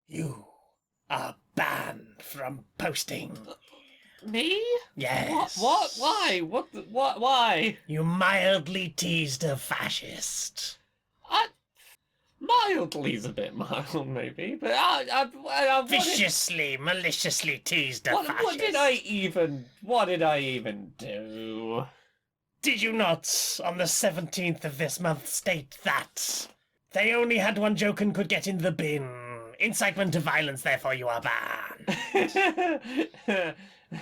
You are banned from posting. Me? Yes. What? Why? Why? You mildly teased a fascist. Mildly's a bit mild, maybe, but Viciously, maliciously teased a fascist. What did I even do? Did you not, on the 17th of this month, state that they only had one joke and could get in the bin? Incitement to violence, therefore you are banned.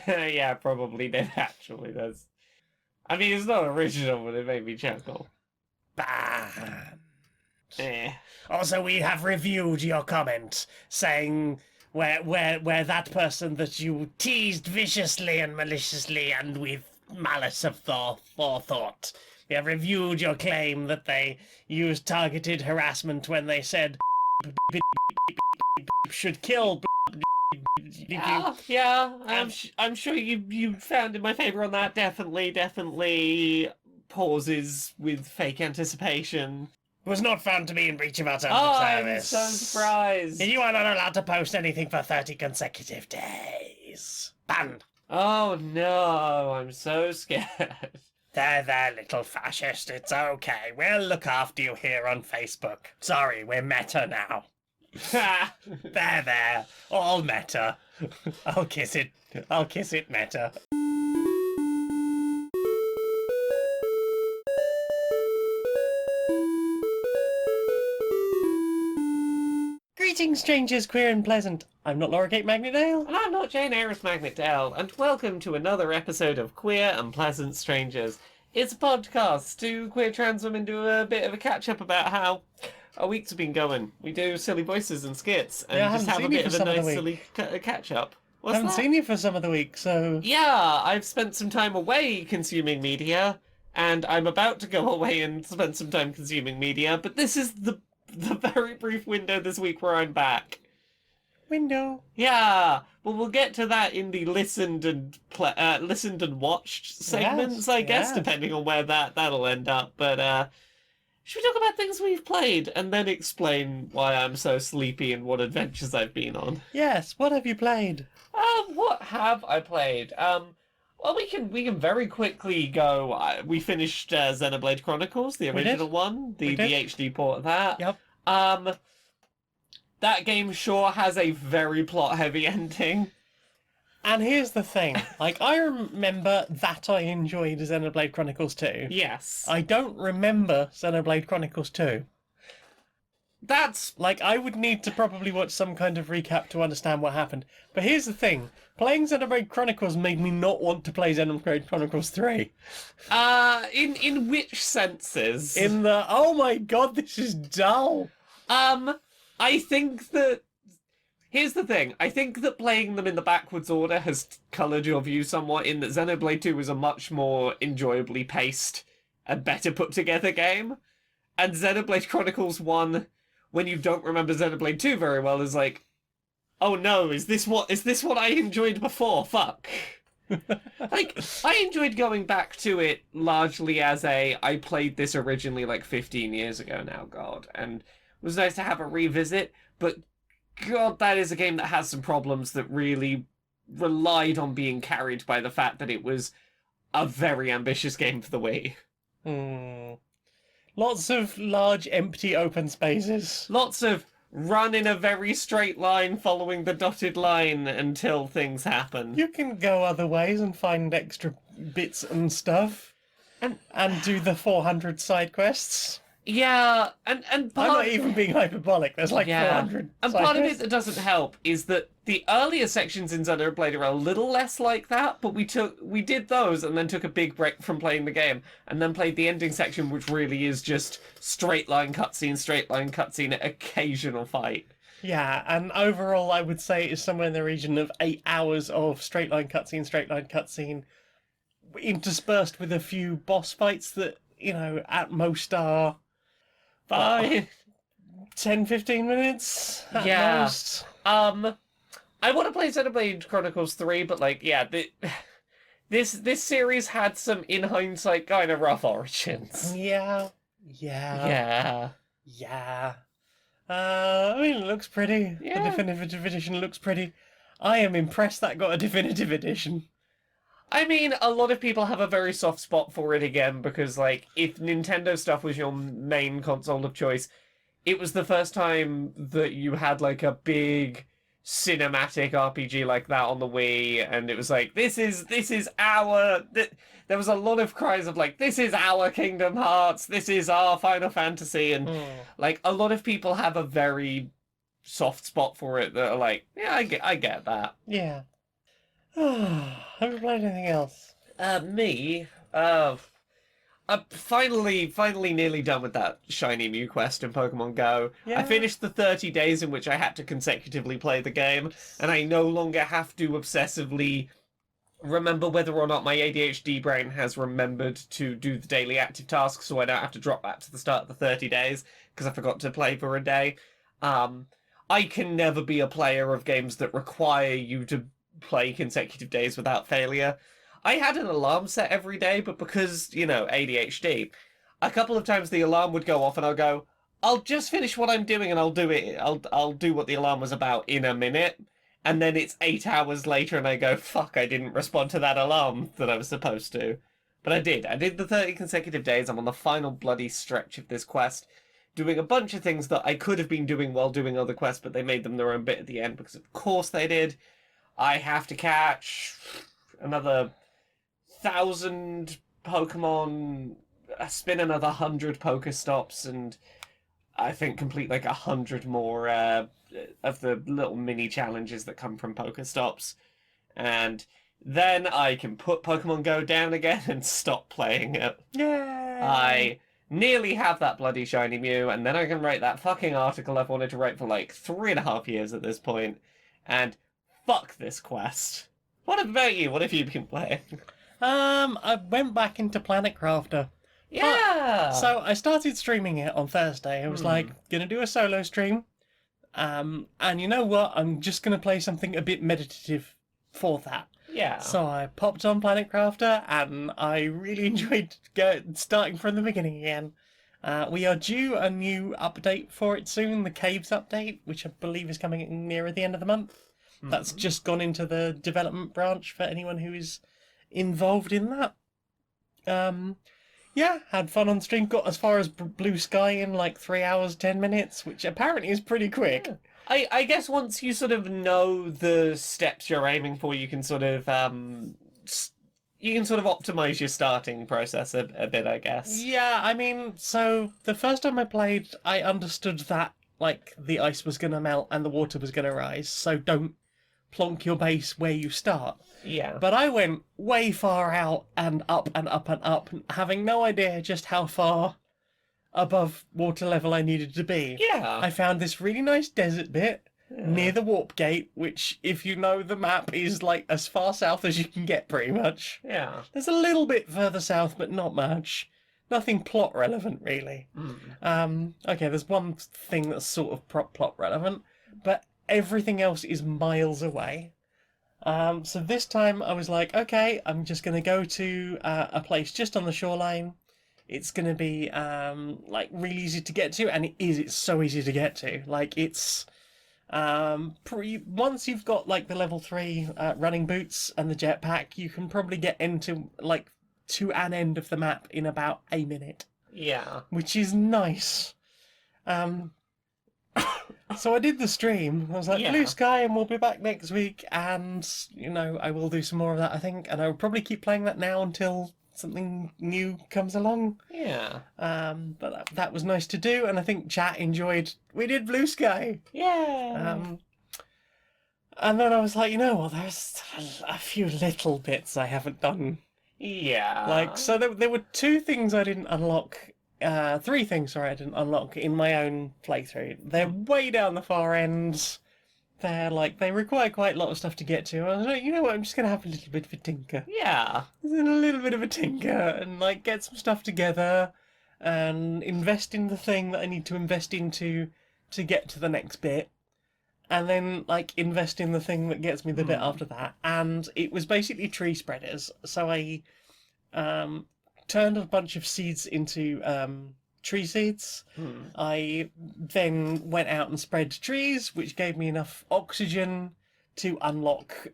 Yeah, probably did, actually. I mean, it's not original, but it made me chuckle. Banned. Eh. Also, we have reviewed your comment saying where that person that you teased viciously and maliciously and with malice of forethought. We have reviewed your claim that they used targeted harassment when they said should kill. Yeah. I'm sure you found in my favour on that. Definitely pauses with fake anticipation. Was not found to be in breach of our terms Oh, of I'm service. so surprised. You are not allowed to post anything for 30 consecutive days. Banned. Oh no, I'm so scared. There, little fascist. It's okay. We'll look after you here on Facebook. Sorry, we're meta now. There. All meta. I'll kiss it, meta. Greetings, strangers, queer and pleasant. I'm not Laura Kate Magnetdale. And I'm not Jane Aerith Magnetdale, and welcome to another episode of Queer and Pleasant Strangers. It's a podcast. Two queer trans women do a bit of a catch-up about how our weeks have been going. We do silly voices and skits, and just have a bit of a nice silly catch-up. I haven't seen you for some of the week, so... Yeah, I've spent some time away consuming media, and I'm about to go away and spend some time consuming media, but this is the very brief window this week where I'm back. Window. Yeah, well, we'll get to that in the listened and watched segments, I guess, depending on where that'll end up. But should we talk about things we've played and then explain why I'm so sleepy and what adventures I've been on? Yes. What have you played? What have I played? Well, we can very quickly go. We finished Xenoblade Chronicles, the original one, the HD port of that. Yep. That game sure has a very plot-heavy ending. And here's the thing. I remember that I enjoyed Xenoblade Chronicles 2. Yes. I don't remember Xenoblade Chronicles 2. That's... I would need to probably watch some kind of recap to understand what happened. But here's the thing. Playing Xenoblade Chronicles made me not want to play Xenoblade Chronicles 3. In which senses? In the, oh my god, this is dull. I think that... Here's the thing. I think that playing them in the backwards order has coloured your view somewhat, in that Xenoblade 2 was a much more enjoyably paced and better put together game. And Xenoblade Chronicles 1, when you don't remember Xenoblade 2 very well, is like, oh no, is this what I enjoyed before? Fuck. I enjoyed going back to it largely as I played this originally 15 years ago now, God, and it was nice to have a revisit, but God, that is a game that has some problems that really relied on being carried by the fact that it was a very ambitious game for the Wii. Lots of large, empty, open spaces. Lots of run in a very straight line following the dotted line until things happen. You can go other ways and find extra bits and stuff. And do the 400 side quests. Yeah, and I'm not even being hyperbolic. There's 400. And part of it that doesn't help is that the earlier sections in Xenoblade are a little less like that, but we did those and then took a big break from playing the game, and then played the ending section, which really is just straight line cutscene, occasional fight. Yeah, and overall I would say it's somewhere in the region of 8 hours of straight line cutscene, interspersed with a few boss fights that, at most are 10-15 minutes at most. I want to play Xenoblade Chronicles 3, but this series had some, in hindsight, kind of rough origins. Yeah. I mean, it looks pretty. Yeah. The definitive edition looks pretty. I am impressed that got a definitive edition. I mean, a lot of people have a very soft spot for it again because, like, if Nintendo stuff was your main console of choice, it was the first time that you had, like, a big cinematic RPG like that on the Wii, and it was like, this is our... There was a lot of cries of, like, this is our Kingdom Hearts, this is our Final Fantasy, and, like, a lot of people have a very soft spot for it that are like, yeah, I get that. Yeah. Have you played anything else? Me? I'm finally nearly done with that shiny Mew quest in Pokemon Go. Yeah. I finished the 30 days in which I had to consecutively play the game, and I no longer have to obsessively remember whether or not my ADHD brain has remembered to do the daily active tasks, so I don't have to drop back to the start of the 30 days, because I forgot to play for a day. I can never be a player of games that require you to play consecutive days without failure. I had an alarm set every day, but because, ADHD, a couple of times the alarm would go off and I'll go, I'll just finish what I'm doing and I'll do it. I'll do what the alarm was about in a minute. And then it's 8 hours later and I go, fuck, I didn't respond to that alarm that I was supposed to. But I did. I did the 30 consecutive days. I'm on the final bloody stretch of this quest, doing a bunch of things that I could have been doing while doing other quests, but they made them their own bit at the end, because of course they did. I have to catch another 1,000 Pokemon, spin another 100 Pokestops, and I think complete like 100 more of the little mini challenges that come from Pokestops. And then I can put Pokemon Go down again and stop playing it. Yay! I nearly have that bloody shiny Mew, and then I can write that fucking article I've wanted to write for like 3.5 years at this point, and fuck this quest. What about you? What have you been playing? I went back into Planet Crafter. Yeah! So I started streaming it on Thursday. I was like, gonna do a solo stream. And you know what? I'm just gonna play something a bit meditative for that. Yeah. So I popped on Planet Crafter, and I really enjoyed starting from the beginning again. We are due a new update for it soon, the Caves update, which I believe is coming in nearer the end of the month. That's just gone into the development branch for anyone who is involved in that. Yeah, had fun on stream. Got as far as Blue Sky in like 3 hours, 10 minutes, which apparently is pretty quick. Yeah. I guess once you sort of know the steps you're aiming for, you can sort of optimize your starting process a bit, I guess. Yeah, I mean, so the first time I played, I understood that like the ice was gonna melt and the water was gonna rise, so don't plonk your base where you start. Yeah. But I went way far out and up and up and up, having no idea just how far above water level I needed to be. Yeah. I found this really nice desert bit near the warp gate, which, if you know the map, is like as far south as you can get, pretty much. Yeah. There's a little bit further south, but not much. Nothing plot relevant, really. Okay, there's one thing that's sort of plot relevant, but everything else is miles away. So this time I was like, okay, I'm just going to go to a place just on the shoreline. It's going to be like really easy to get to, and it is. It's so easy to get to. Like it's once you've got like the level 3 running boots and the jetpack, you can probably get into like to an end of the map in about a minute. Yeah. Which is nice. So I did the stream. I was like, Blue Sky, and we'll be back next week. And, I will do some more of that, I think. And I will probably keep playing that now until something new comes along. Yeah. But that was nice to do. And I think chat enjoyed. We did Blue Sky. Yeah. And then I was like, you know what? There's a few little bits I haven't done. Yeah. Like, so there were 2 things I didn't unlock. 3 things, sorry, I didn't unlock in my own playthrough. They're way down the far ends. They require quite a lot of stuff to get to. I was like, you know what, I'm just going to have a little bit of a tinker. Yeah. A little bit of a tinker and, get some stuff together and invest in the thing that I need to invest into to get to the next bit. And then, invest in the thing that gets me the bit after that. And it was basically tree spreaders. So I turned a bunch of seeds into tree seeds. I then went out and spread trees, which gave me enough oxygen to unlock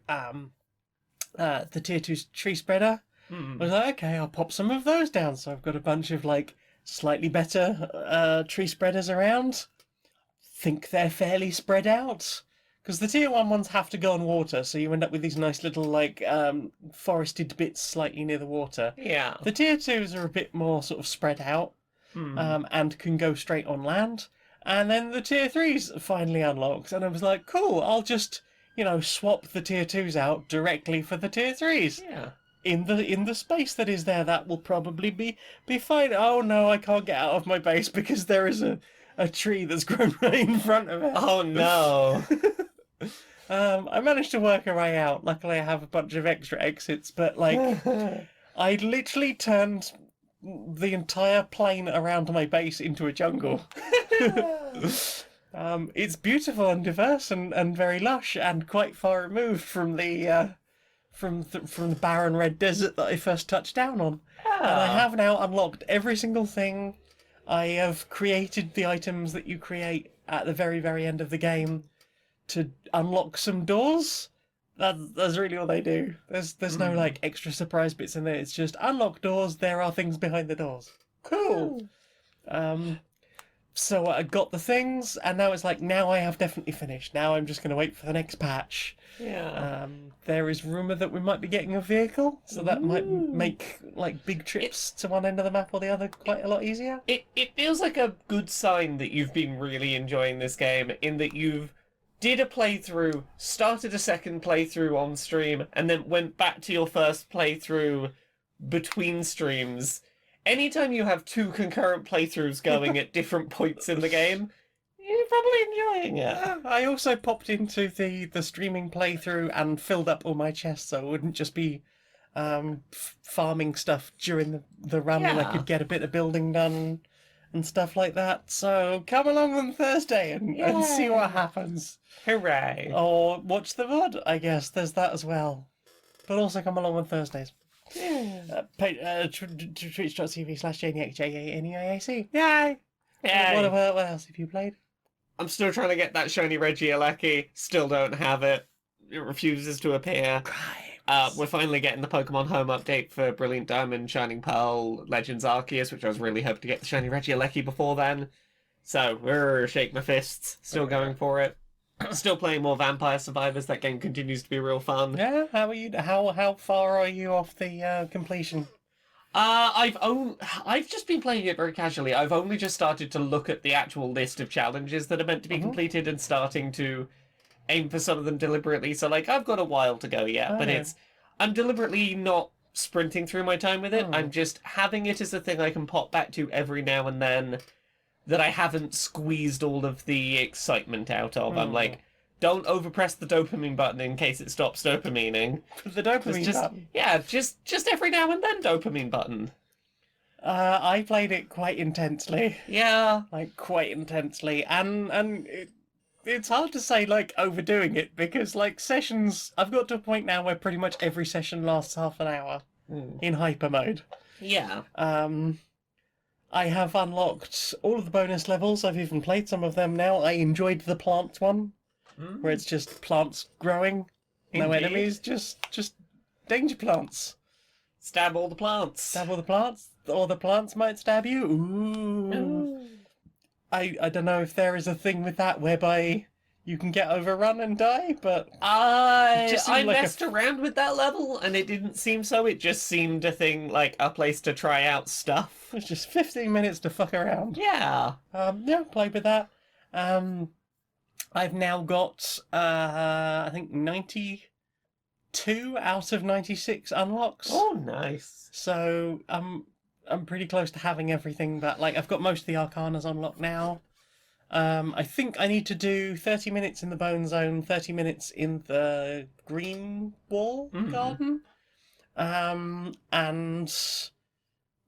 the tier 2 tree spreader. I was like, okay, I'll pop some of those down. So I've got a bunch of like slightly better tree spreaders around. Think they're fairly spread out. Because the tier 1 ones have to go on water, so you end up with these nice little like forested bits slightly near the water. Yeah. The tier 2s are a bit more sort of spread out and can go straight on land. And then the tier 3s finally unlocked, and I was like, cool, I'll just, swap the tier 2s out directly for the tier 3s. Yeah. In the space that is there, that will probably be fine. Oh no, I can't get out of my base because there is a tree that's grown right in front of it. Oh no. I managed to work a way out. Luckily, I have a bunch of extra exits, but like, I literally turned the entire plain around my base into a jungle. It's beautiful and diverse and very lush and quite far removed from the from the barren red desert that I first touched down on. And I have now unlocked every single thing. I have created the items that you create at the very, very end of the game to unlock some doors. That's really all they do. There's no like extra surprise bits in there. It's just unlock doors. There are things behind the doors. Cool. So I got the things, and now it's like, now I have definitely finished. Now I'm just going to wait for the next patch. Yeah. There is rumour that we might be getting a vehicle, so that might make like big trips to one end of the map or the other quite a lot easier. It feels like a good sign that you've been really enjoying this game, in that you've did a playthrough, started a second playthrough on stream, and then went back to your first playthrough between streams. Anytime you have two concurrent playthroughs going at different points in the game, you're probably enjoying it. I also popped into the streaming playthrough and filled up all my chests, so it wouldn't just be farming stuff during the run, and I could get a bit of building done and stuff like that. So come along on Thursday and see what happens. Hooray. Or watch the VOD, I guess. There's that as well. But also come along on Thursdays. Twitch.tv/JaniaC. Yay! Yay. What else have you played? I'm still trying to get that shiny Regieleki. Still don't have it. It refuses to appear. We're finally getting the Pokemon Home update for Brilliant Diamond, Shining Pearl, Legends Arceus, which I was really hoping to get the shiny Regieleki before then. So, shake my fists. Still going for it. Still playing more Vampire Survivors. That game continues to be real fun. Yeah, how are you? How far are you off the completion? I've just been playing it very casually. I've only just started to look at the actual list of challenges that are meant to be completed and starting to aim for some of them deliberately. So, like, I've got a while to go yet, but I'm deliberately not sprinting through my time with it. I'm just having it as a thing I can pop back to every now and then that I haven't squeezed all of the excitement out of. I'm like, don't overpress the dopamine button in case it stops dopamining. The dopamine button? Yeah, just every now and then dopamine button. I played it quite intensely. Yeah. Like, quite intensely. And it's hard to say, like, overdoing it, because, like, sessions... I've got to a point now where pretty much every session lasts half an hour in hyper mode. Yeah. I have unlocked all of the bonus levels. I've even played some of them now. I enjoyed the plants one, where it's just plants growing. No enemies, just danger plants. Stab all the plants. Stab all the plants, or the plants might stab you. Ooh. I don't know if there is a thing with that whereby you can get overrun and die, but I messed around with that level and it didn't seem so. It just seemed a thing, like a place to try out stuff. It's just 15 minutes to fuck around. Yeah. Played with that. I've now got I think 92 out of 96 unlocks. Oh, nice. So I'm pretty close to having everything, but like I've got most of the Arcanas unlocked now. I think I need to do 30 minutes in the Bone Zone, 30 minutes in the Green Wall Garden, and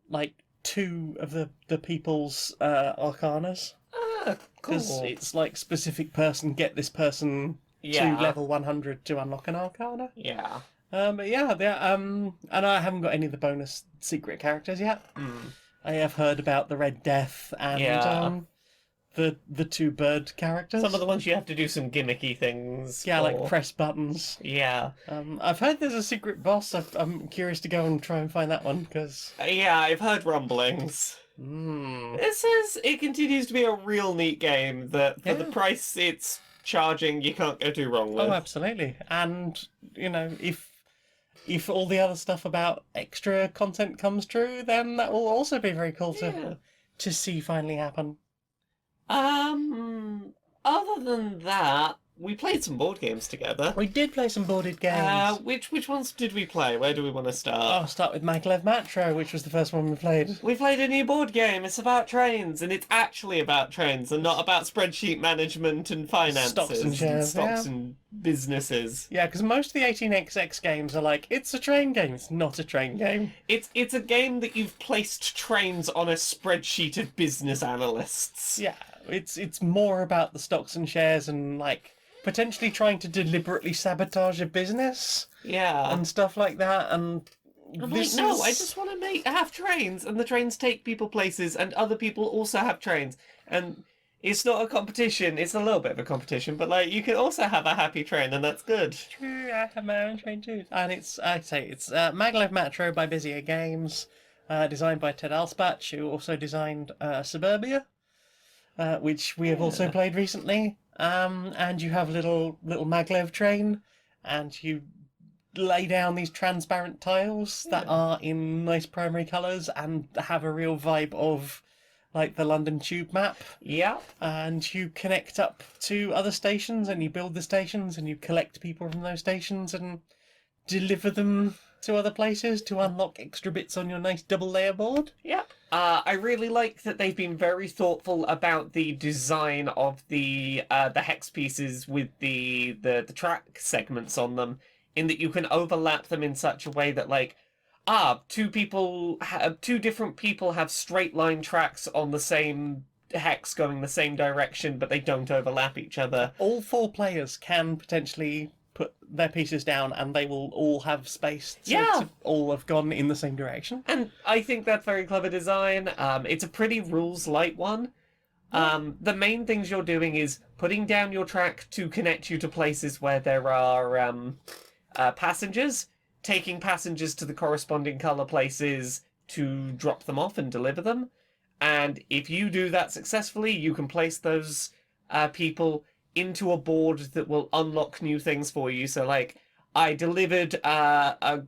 like 2 of the people's Arcanas. Ah, cool. Because it's like specific person, get this person to level 100 to unlock an Arcana. Yeah. And I haven't got any of the bonus secret characters yet. I have heard about the Red Death and Yeah. the two bird characters. Some of the ones you have to do some gimmicky things Yeah, like for. press buttons. Yeah. I've heard there's a secret boss. I'm curious to go and try and find that one because. Yeah, I've heard rumblings. It says it continues to be a real neat game that for the Yeah. price it's charging, you can't go too wrong with. Oh, absolutely. And if all the other stuff about extra content comes true, then that will also be very cool Yeah. to see finally happen. Other than that, we played some board games together. We did play some boarded games. Which ones did we play? Where do we want to start? I'll start with Maglev Metro, which was the first one we played. We played a new board game. It's about trains, and it's actually about trains, and not about spreadsheet management and finances, Stocks and shares, stocks yeah. and businesses. Yeah, because most of the 18xx games are like, it's a train game. It's not a train game. It's a game that you've placed trains on a spreadsheet of business analysts. Yeah, it's more about the stocks and shares and like potentially trying to deliberately sabotage a business Yeah. and stuff like that. And I'm this like, no, is... I just want to have trains, and the trains take people places, and other people also have trains, and it's not a competition. It's a little bit of a competition, but like you can also have a happy train, and that's good. True, I have my own train too. And it's Maglev Metro by Busier Games, designed by Ted Alspach, who also designed Suburbia, which we have also played recently. And you have a little maglev train, and you lay down these transparent tiles that are in nice primary colours and have a real vibe of like the London Tube map. Yeah. And you connect up to other stations, and you build the stations, and you collect people from those stations and deliver them to other places to unlock extra bits on your nice double layer board. Yeah. I really like that they've been very thoughtful about the design of the hex pieces with the track segments on them, in that you can overlap them in such a way that like two different people have straight line tracks on the same hex going the same direction, but they don't overlap each other. All four players can potentially put their pieces down, and they will all have space to all have gone in the same direction. And I think that's very clever design. It's a pretty rules light one. The main things you're doing is putting down your track to connect you to places where there are passengers, taking passengers to the corresponding colour places to drop them off and deliver them. And if you do that successfully, you can place those people into a board that will unlock new things for you. So, like, I delivered a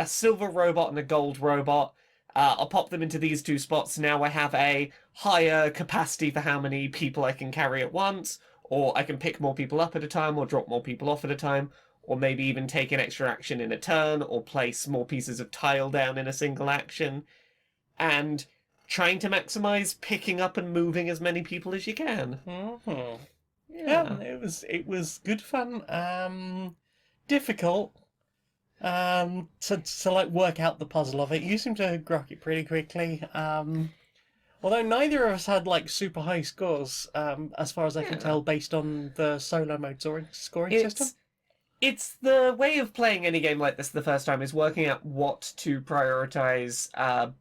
silver robot and a gold robot. I'll pop them into these two spots. Now I have a higher capacity for how many people I can carry at once, or I can pick more people up at a time, or drop more people off at a time, or maybe even take an extra action in a turn, or place more pieces of tile down in a single action. And trying to maximize picking up and moving as many people as you can. Mm-hmm. Yeah, it was good fun. Difficult. To like work out the puzzle of it. You seem to grok it pretty quickly. Although neither of us had like super high scores, as far as I can tell, based on the solo mode scoring system. It's the way of playing any game like this the first time is working out what to prioritize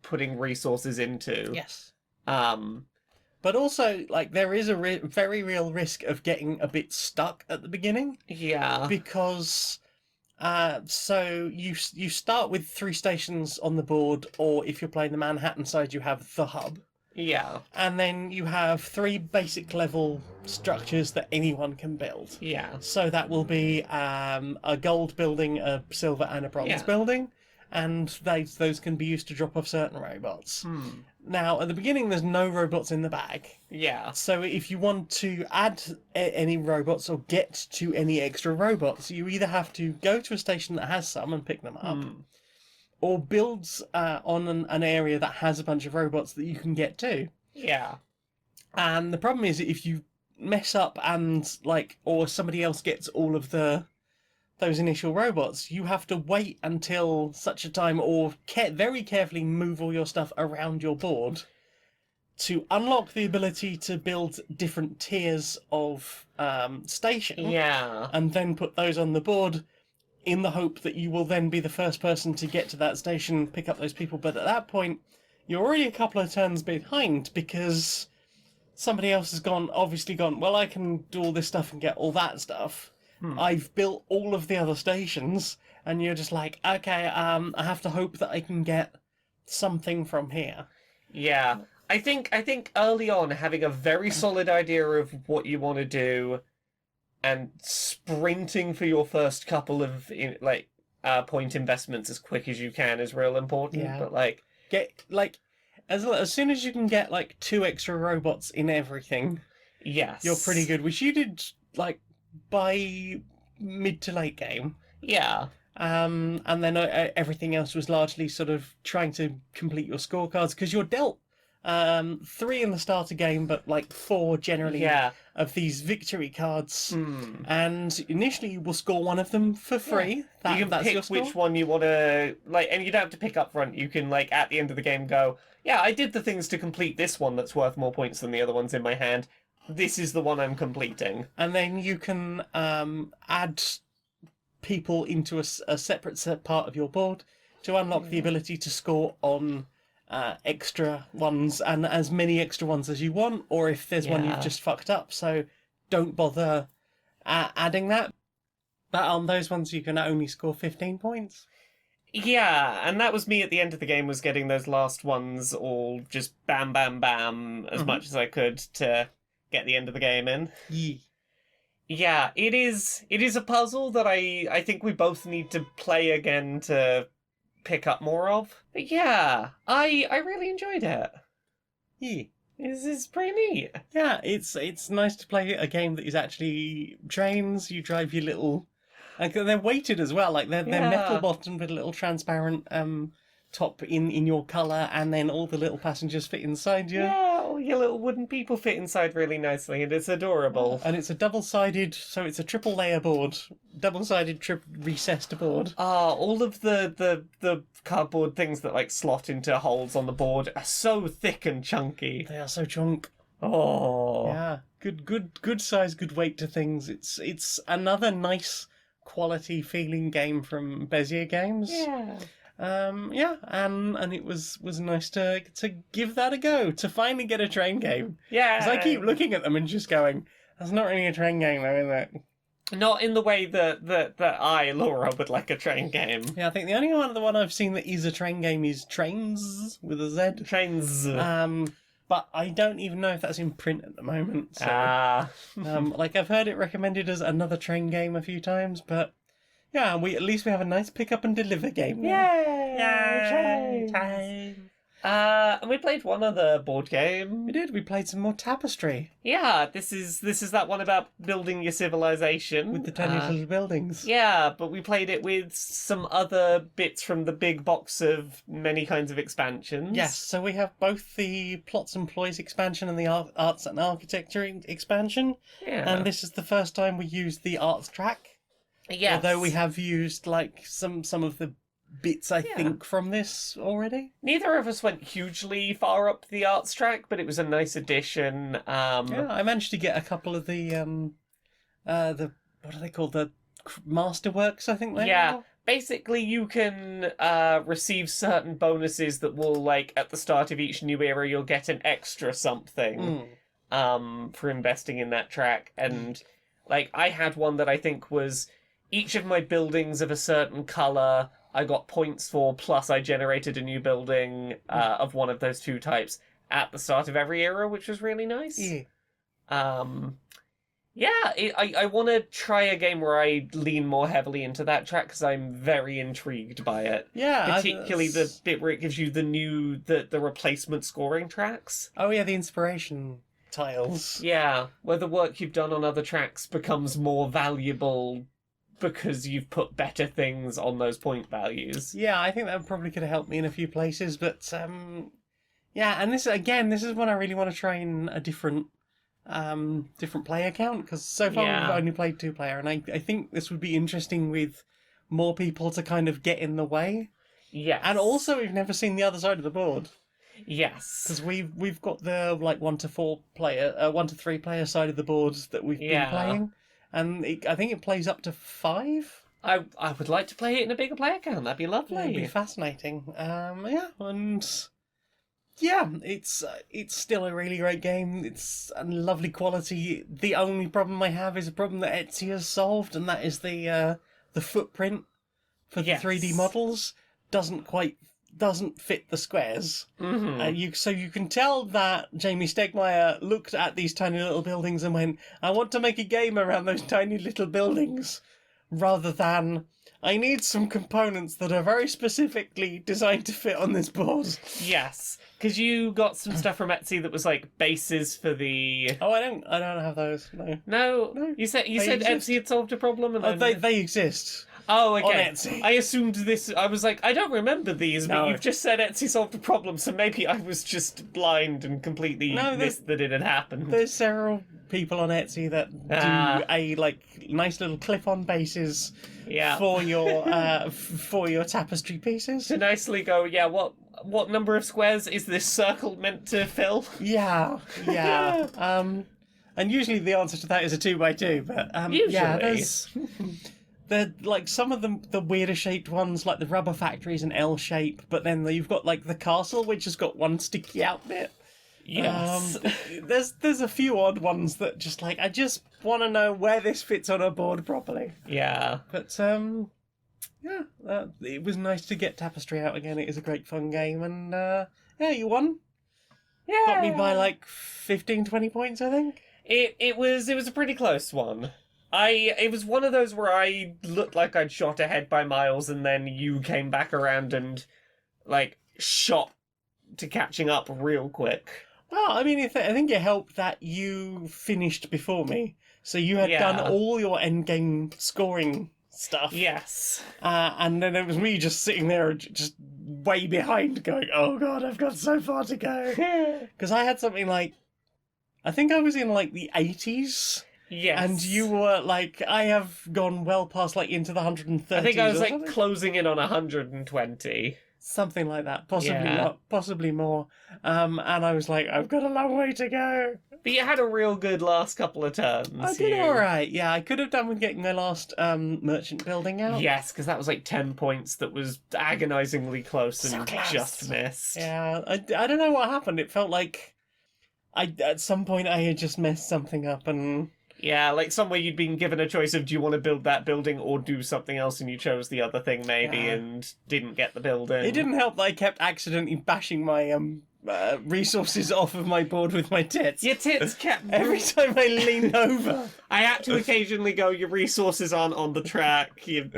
putting resources into. Yes. But also, like, there is a very real risk of getting a bit stuck at the beginning. Yeah. Because, so you start with 3 stations on the board, or if you're playing the Manhattan side, you have the hub. Yeah. And then you have 3 basic level structures that anyone can build. Yeah. So that will be a gold building, a silver, and a bronze building. And those can be used to drop off certain robots. Now, at the beginning, there's no robots in the bag. Yeah. So if you want to add any robots or get to any extra robots, you either have to go to a station that has some and pick them up, or build on an area that has a bunch of robots that you can get to. Yeah. And the problem is, if you mess up and, like, or somebody else gets all of those initial robots, you have to wait until such a time, or very carefully move all your stuff around your board to unlock the ability to build different tiers of station. Yeah. And then put those on the board in the hope that you will then be the first person to get to that station, pick up those people. But at that point, you're already a couple of turns behind because somebody else has obviously gone, well, I can do all this stuff and get all that stuff. I've built all of the other stations, and you're just like, okay, I have to hope that I can get something from here. Yeah. I think early on having a very solid idea of what you want to do and sprinting for your first couple of point investments as quick as you can is real important. Yeah. But Get as soon as you can get 2 extra robots in everything, yes, you're pretty good. Which you did by mid to late game. Yeah. And then everything else was largely sort of trying to complete your scorecards because you're dealt 3 in the starter game, but 4 generally of these victory cards. And initially you will score one of them for free. You can that's pick your score. which one you want to and you don't have to pick up front. You can at the end of the game go, yeah, I did the things to complete this one that's worth more points than the other ones in my hand. This is the one I'm completing. And then you can add people into a separate part of your board to unlock the ability to score on extra ones, and as many extra ones as you want, or if there's one you've just fucked up, so don't bother adding that. But on those ones you can only score 15 points. Yeah, and that was me at the end of the game, was getting those last ones all just bam, bam, bam as much as I could to get the end of the game in. Yeah, it is a puzzle that I think we both need to play again to pick up more of. But yeah, I really enjoyed it. Yeah. This is pretty neat. Yeah, it's nice to play a game that is actually trains. You drive your little... they're weighted as well, they're metal bottomed with a little transparent top in your colour, and then all the little passengers fit inside you. Yeah, all your little wooden people fit inside really nicely, and it's adorable. And it's a double-sided, so it's a triple layer board. Double-sided, recessed board. All of the cardboard things that slot into holes on the board are so thick and chunky. They are so chunk. Oh. Yeah. Good size, good weight to things. It's another nice quality feeling game from Bezier Games. Yeah. And it was nice to give that a go, to finally get a train game. Yeah. Because I keep looking at them and just going, that's not really a train game though, is it? Not in the way that I, Laura, would like a train game. Yeah, I think the only one I've seen that is a train game is Trains with a Z. Trains. But I don't even know if that's in print at the moment. So, I've heard it recommended as another train game a few times, but yeah, at least we have a nice pick up and deliver game. Yay! Train! And we played one other board game. We did. We played some more Tapestry. Yeah, this is that one about building your civilization With the tiny little buildings. Yeah, but we played it with some other bits from the big box of many kinds of expansions. Yes, so we have both the Plots and Ploys expansion and the Arts and Architecture expansion. Yeah. And this is the first time we used the arts track. Yes. Although we have used some of the bits, I think, from this already. Neither of us went hugely far up the arts track, but it was a nice addition. Yeah, I managed to get a couple of the what are they called? The masterworks, I think they are. Basically, you can receive certain bonuses that will, at the start of each new era, you'll get an extra something for investing in that track. And, I had one that I think was each of my buildings of a certain colour I got points for, plus I generated a new building of one of those 2 types at the start of every era, which was really nice. Yeah. I want to try a game where I lean more heavily into that track because I'm very intrigued by it. Yeah. Particularly the bit where it gives you the replacement scoring tracks. Oh yeah, the inspiration tiles. Yeah, where the work you've done on other tracks becomes more valuable because you've put better things on those point values. Yeah, I think that probably could have helped me in a few places, but yeah, and this is one I really want to try in a different player count, because so far we've only played 2-player, and I think this would be interesting with more people to kind of get in the way. Yes. And also we've never seen the other side of the board. Yes. Because we've got the 1 to 4 player, 1 to 3 player side of the board that we've been playing. And I think it plays up to 5. I would like to play it in a bigger player count. That'd be lovely. It'd be fascinating. Yeah, and yeah, it's still a really great game. It's a lovely quality. The only problem I have is a problem that Etsy has solved, and that is the footprint for the Yes. 3D models doesn't fit the squares. Mm-hmm. So you can tell that Jamie Stegmaier looked at these tiny little buildings and went, "I want to make a game around those tiny little buildings," rather than, "I need some components that are very specifically designed to fit on this board." Yes, because you got some stuff from Etsy that was like bases for the. Oh, I don't have those. No. No, you said exist. Etsy had solved a problem, and They exist. Oh, okay. On Etsy. I assumed this. I was like, I don't remember these, but No. you've just said Etsy solved a problem, so maybe I was just blind and completely missed that it had happened. There's several people on Etsy that do a nice little clip-on bases for your tapestry pieces. To nicely go, yeah. What number of squares is this circle meant to fill? Yeah. And usually the answer to that is a 2x2, but Usually. there's. They're like some of the weirder shaped ones, like the rubber factories and L shape, but then you've got like the castle, which has got one sticky out bit. Yes. There's a few odd ones that just I just want to know where this fits on a board properly. Yeah. But it was nice to get Tapestry out again. It is a great fun game, and you won. Yeah. Got me by 15, 20 points, I think. It was a pretty close one. It was one of those where I looked like I'd shot ahead by miles, and then you came back around and shot to catching up real quick. Well, I mean, I think it helped that you finished before me, so you had done all your endgame scoring stuff. Yes. And then it was me just sitting there, just way behind, going, "Oh God, I've got so far to go." Because I had something I think I was in the 80s. Yes. And you were I have gone well past into the 130s. I think I was something. closing in on 120. Something like that, possibly more. And I was I've got a long way to go. But you had a real good last couple of turns. I did all right. Yeah, I could have done with getting my last merchant building out. Yes, because that was 10 points that was agonisingly close and close. just missed. Yeah, I don't know what happened. It felt like at some point I had just messed something up and... Yeah, somewhere you'd been given a choice of do you want to build that building or do something else, and you chose the other thing maybe and didn't get the building. It didn't help that I kept accidentally bashing my resources off of my board with my tits. Your tits kept... Every time I leaned over. I had to occasionally go, your resources aren't on the track. Your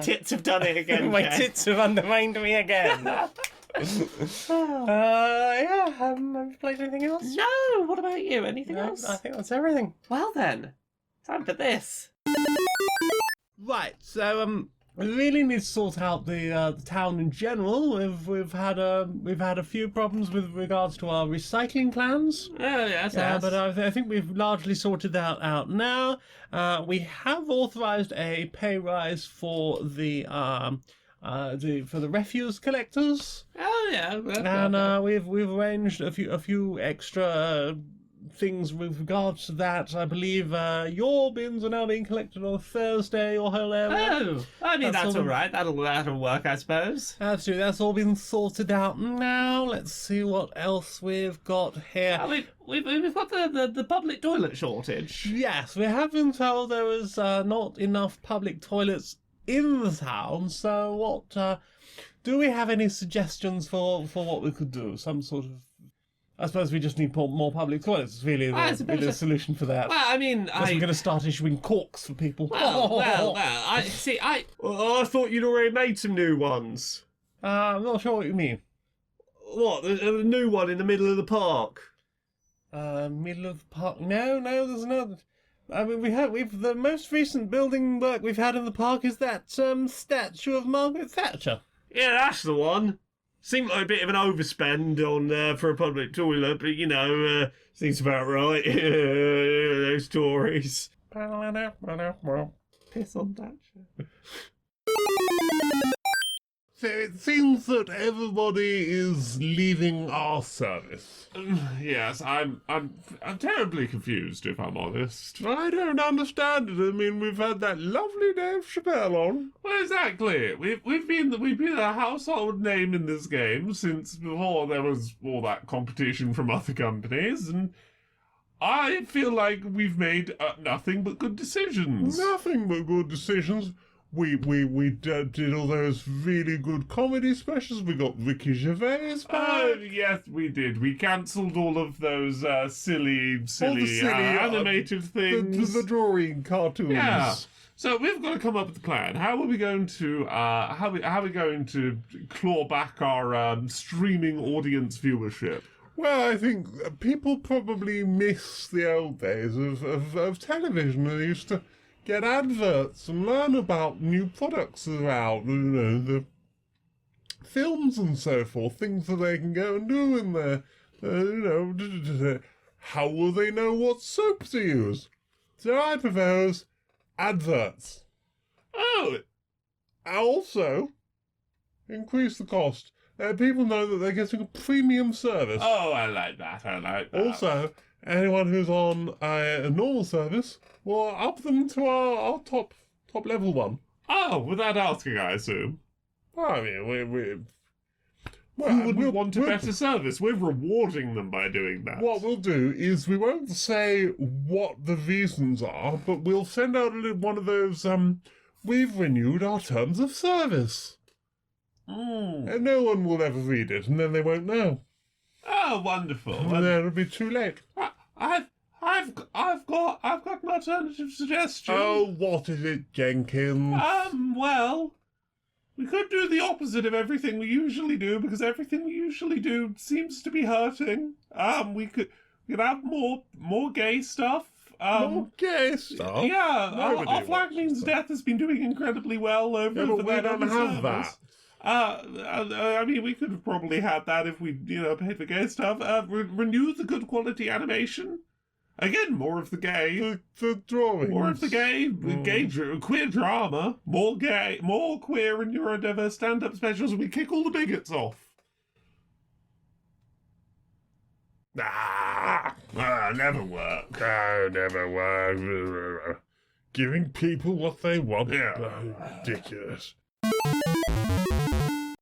tits have done it again. My tits have undermined me again. Have you played anything else? No, what about you? Anything else? I think that's everything. Well then, time for this. Right, so we really need to sort out the town in general. We've had a few problems with regards to our recycling plans. Oh yes, But I think we've largely sorted that out now. We have authorised a pay rise for the refuse collectors. Oh yeah, And we've arranged a few extra things with regards to that. I believe your bins are now being collected on Thursday, your whole area. Oh, I mean that's all all right. That'll work, I suppose. Absolutely, that's all been sorted out now. Let's see what else we've got here. I mean, we've got the public toilet shortage. Yes, we have been told there was not enough public toilets in the town, so what do we have any suggestions for what we could do? Some sort of... I suppose we just need more public toilets. It's really the solution for that. Well, I mean, I'm going to start issuing corks for people. Well, I thought you'd already made some new ones. I'm not sure what you mean. What, the new one in the middle of the park? Middle of the park? No, there's another. I mean, we've the most recent building work we've had in the park is that statue of Margaret Thatcher. Yeah, that's the one. Seemed like a bit of an overspend on for a public toilet, but seems about right. Those Tories. Piss on Thatcher. So it seems that everybody is leaving our service. Yes, I'm terribly confused, if I'm honest. I don't understand it. I mean, we've had that lovely Dave Chappelle on. Well, exactly. We've been a household name in this game since before there was all that competition from other companies, and I feel like we've made nothing but good decisions. Nothing but good decisions. We did all those really good comedy specials. We got Ricky Gervais back. Oh, yes, we did. We cancelled all of those silly animated things. The drawing cartoons. Yeah. So we've got to come up with a plan. How are we going to how are we going to claw back our streaming audience viewership? Well, I think people probably miss the old days of television. They used to get adverts and learn about new products that are out, the films and so forth, things that they can go and do in there. How will they know what soap to use? So I propose adverts. Oh, Also, increase the cost. People know that they're getting a premium service. I like that. Also, anyone who's on a normal service, we'll up them to our top level one. Oh, without asking, I assume. I mean, Who wouldn't want a better service? We're rewarding them by doing that. What we'll do is we won't say what the reasons are, but we'll send out one of those, we've renewed our terms of service. And no one will ever read it, and then they won't know. Oh, wonderful. And then it'll be too late. I've got an alternative suggestion. Oh, what is it, Jenkins? Well, we could do the opposite of everything we usually do, because everything we usually do seems to be hurting. We could have more gay stuff. More gay stuff? Yeah, Nobody our Flag watches Means that. Death has been doing incredibly well over Yeah, but for we that don't other have service. that. I mean, we could have probably had that if we, paid for gay stuff. Renew the good quality animation. Again, more of the gay. The drawings. More of the gay, queer drama. More gay, more queer and neurodiverse stand-up specials, and we kick all the bigots off. Never work. Oh, never work. Giving people what they want. Yeah. Oh, ridiculous.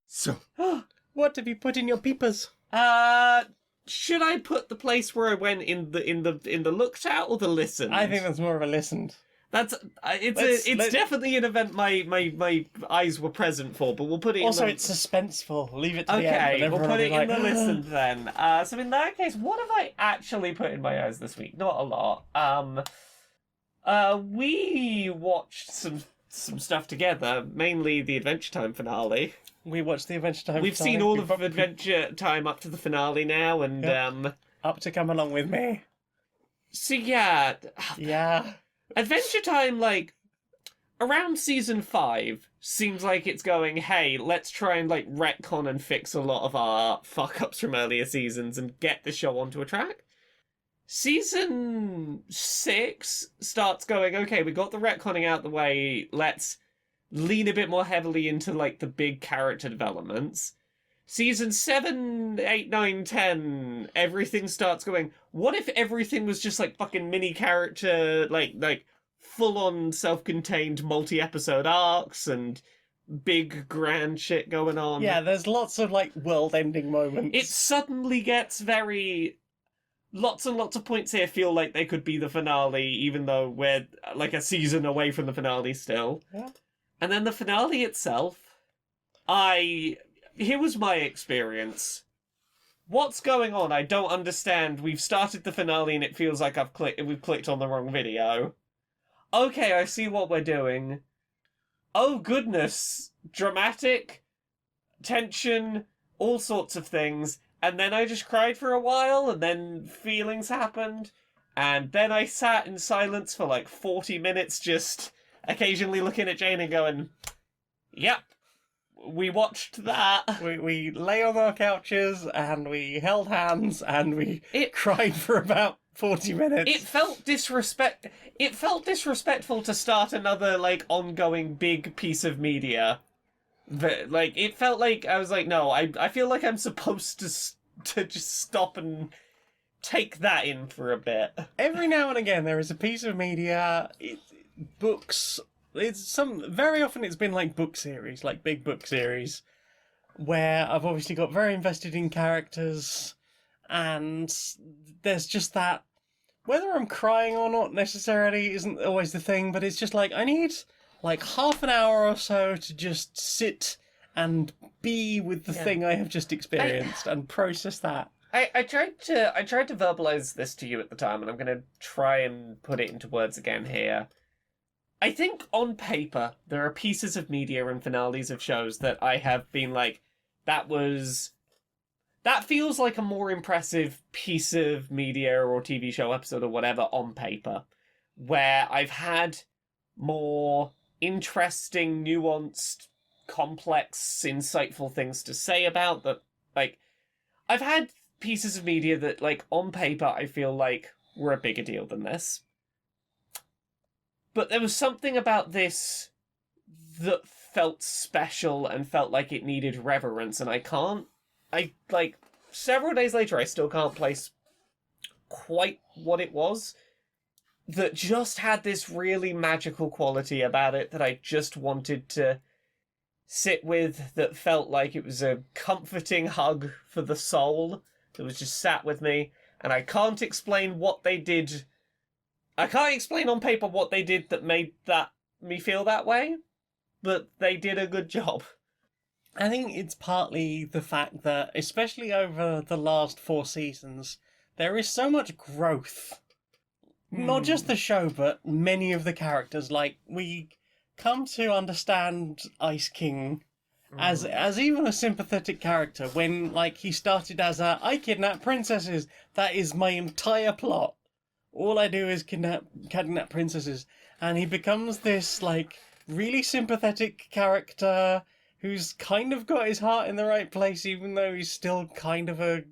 So, what have you put in your peepers? Should I put the place where I went in the looked at or the listened? I think that's more of a listened. That's it's definitely an event my eyes were present for, but we'll put it Also, in the... it's suspenseful. Leave it to the end. Okay, and we'll everyone put will it be in the like, listened then. So in that case, what have I actually put in my eyes this week? Not a lot. We watched some stuff together, mainly the Adventure Time finale. We watched the Adventure Time. We've finale. seen all We've of Adventure Time up to the finale now, and Yep. Up to come along with me. so yeah, Yeah. Adventure Time, like, around season 5, seems like it's going, hey, let's try and, like, retcon and fix a lot of our fuck-ups from earlier seasons and get the show onto a track. Season 6 starts going, okay, we got the retconning out the way, let's lean a bit more heavily into, like, the big character developments. Season 7, 8, 9, 10, everything starts going, what if everything was just, like, fucking mini-character, like full-on self-contained multi-episode arcs and big grand shit going on? Yeah, there's lots of, like, world-ending moments. It suddenly gets very... Lots and lots of points here feel like they could be the finale, even though we're, like, a season away from the finale still. Yeah. And then the finale itself, here was my experience. What's going on? I don't understand. We've started the finale and it feels like we've clicked on the wrong video. Okay, I see what we're doing. Oh goodness. Dramatic, tension, all sorts of things. And then I just cried for a while, and then feelings happened. And then I sat in silence for like 40 minutes, just occasionally looking at Jane and going, yep, we watched that. We lay on our couches, and we held hands, and we cried for about 40 minutes. It felt disrespectful to start another, like, ongoing big piece of media. But, like, it felt like I was like, no, I feel like I'm supposed to just stop and take that in for a bit. Every now and again, there is a piece of media, books. Very often it's been like book series, like big book series, where I've obviously got very invested in characters, and there's just that. Whether I'm crying or not necessarily isn't always the thing, but it's just like I need like half an hour or so to just sit and be with the thing I have just experienced and process that. I tried to verbalize this to you at the time, and I'm gonna try and put it into words again here. I think on paper there are pieces of media and finales of shows that I have been like, that feels like a more impressive piece of media or TV show episode or whatever on paper, where I've had more interesting, nuanced, complex, insightful things to say about that. Like, I've had pieces of media that, like, on paper I feel like were a bigger deal than this. But there was something about this that felt special and felt like it needed reverence, and several days later, I still can't place quite what it was that just had this really magical quality about it that I just wanted to sit with, that felt like it was a comforting hug for the soul that was just sat with me, and I can't explain what they did. I can't explain on paper what they did that made me feel that way, but they did a good job. I think it's partly the fact that, especially over the last 4 seasons, there is so much growth. Not just the show, but many of the characters. Like, we come to understand Ice King as even a sympathetic character. When, like, he started as I kidnap princesses. That is my entire plot. All I do is kidnap princesses. And he becomes this, like, really sympathetic character who's kind of got his heart in the right place, even though he's still kind of a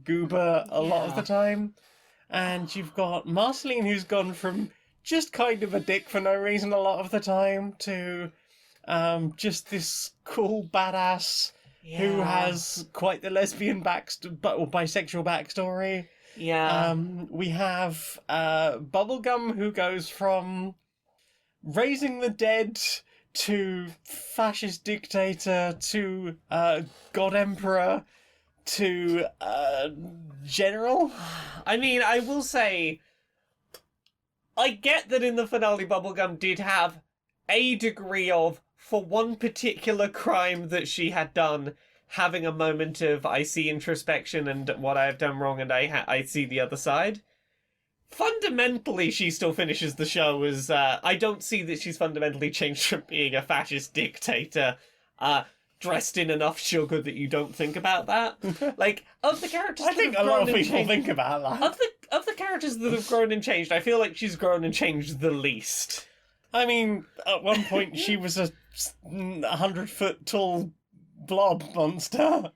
goober a lot of the time. And you've got Marceline, who's gone from just kind of a dick for no reason a lot of the time to just this cool badass who has quite the lesbian or bisexual backstory. Yeah. We have Bubblegum, who goes from raising the dead to fascist dictator to god emperor to general. I mean, I will say, I get that in the finale Bubblegum did have a degree of, for one particular crime that she had done, having a moment of, I see introspection and what I have done wrong, and I see the other side. Fundamentally, she still finishes the show as, I don't see that she's fundamentally changed from being a fascist dictator, dressed in enough sugar that you don't think about that. Like, of the characters I think a lot of people think about that. Of the characters that have grown and changed, I feel like she's grown and changed the least. I mean, at one point she was a 100-foot tall blob monster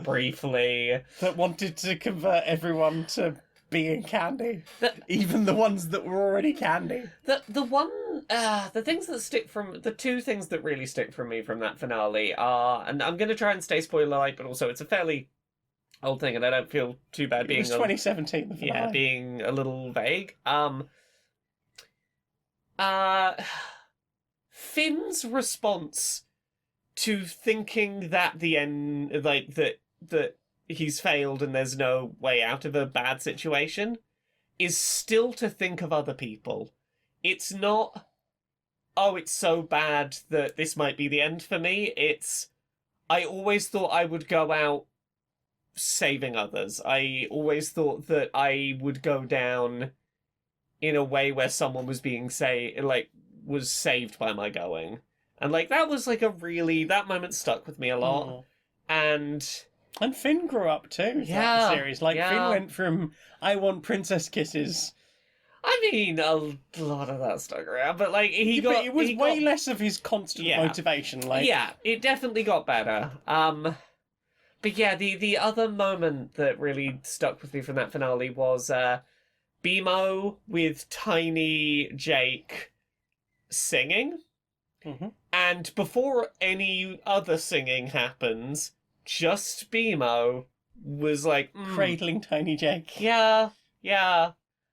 Briefly. that wanted to convert everyone to being candy, even the ones that were already candy. The two things that really stick from me from that finale are, and I'm going to try and stay spoiler light, but also it's a fairly old thing, and I don't feel too bad being. It was 2017. The finale. Yeah, being a little vague. Finn's response to thinking that the end, like that he's failed and there's no way out of a bad situation, is still to think of other people. It's not, oh, it's so bad that this might be the end for me. It's, I always thought I would go out saving others. I always thought that I would go down in a way where someone was being was saved by my going. And, like, that was, like, that moment stuck with me a lot. And Finn grew up too. That series. Like, Finn went from I want princess kisses. I mean, a lot of that stuck around, but like it was way less of his constant motivation. Like, yeah, it definitely got better. But yeah, the other moment that really stuck with me from that finale was BMO with Tiny Jake singing. Mm-hmm. And before any other singing happens, just BMO was like, Cradling Tiny Jake. yeah,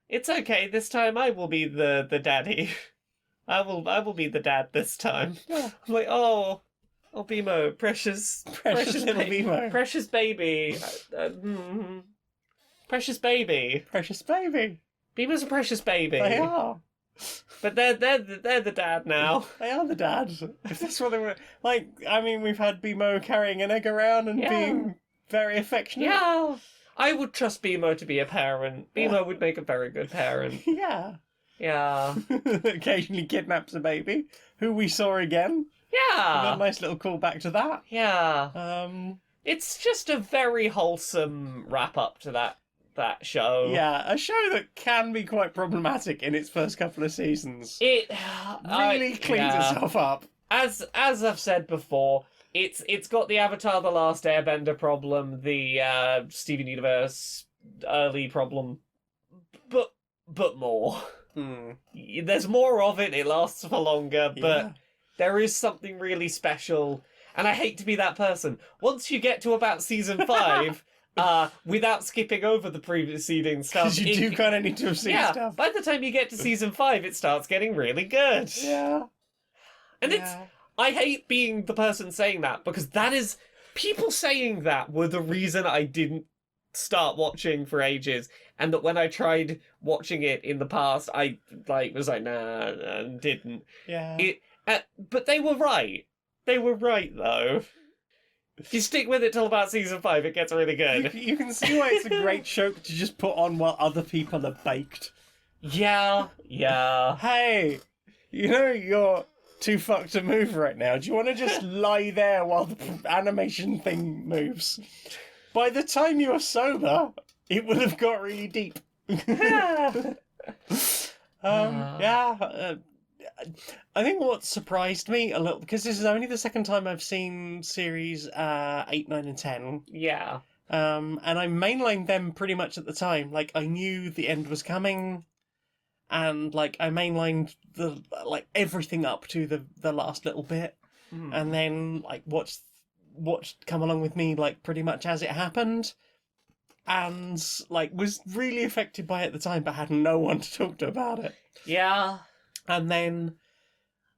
it's okay. This time I will be the daddy. I will be the dad this time. Yeah. I'm like, oh, BMO, precious Precious little BMO. precious baby, precious baby. Precious baby. BMO's a precious baby. They are. But they're the dad now. They are the dad. If that's what they were. Like, I mean, we've had BMO carrying an egg around and Yeah. being very affectionate. Yeah. I would trust BMO to be a parent. BMO would make a very good parent. Yeah. Yeah. Occasionally kidnaps a baby, who we saw again. A Yeah. nice little callback to that. Yeah. It's just a very wholesome wrap up to that show. Yeah, a show that can be quite problematic in its first couple of seasons. It Really cleans itself up. As I've said before, it's got the Avatar: The Last Airbender problem, the Steven Universe early problem, but more. There's more of it. It lasts for longer, but there is something really special. And I hate to be that person. Once you get to about season 5, without skipping over the preceding stuff, Because you do kind of need to have seen stuff. by the time you get to season 5, it starts getting really good. Yeah. And I hate being the person saying that, because that is... People saying that were the reason I didn't start watching for ages, and that when I tried watching it in the past, I was like, nah, and didn't. Yeah. But they were right. They were right, though. If you stick with it till about season 5, it gets really good. You can see why it's a great show to just put on while other people are baked. Yeah. Hey, you know you're too fucked to move right now. Do you want to just lie there while the animation thing moves? By the time you're sober, it will have got really deep. I think what surprised me a little, because this is only the second time I've seen series 8, 9, and 10. Yeah. And I mainlined them pretty much at the time. Like, I knew the end was coming, and like I mainlined the everything up to the last little bit, and then like watched Come Along With Me like pretty much as it happened, and like was really affected by it at the time, but had no one to talk to about it. Yeah. And then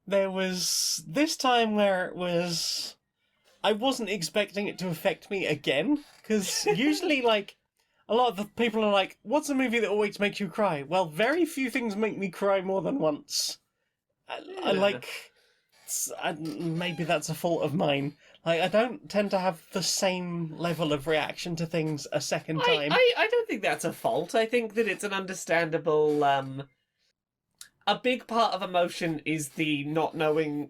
there was this time where it was... I wasn't expecting it to affect me again, because usually, like, a lot of the people are like, what's a movie that always makes you cry? Well, very few things make me cry more than once. I like... maybe that's a fault of mine. Like, I don't tend to have the same level of reaction to things a second time. I don't think that's a fault. I think that it's an understandable... A big part of emotion is the not knowing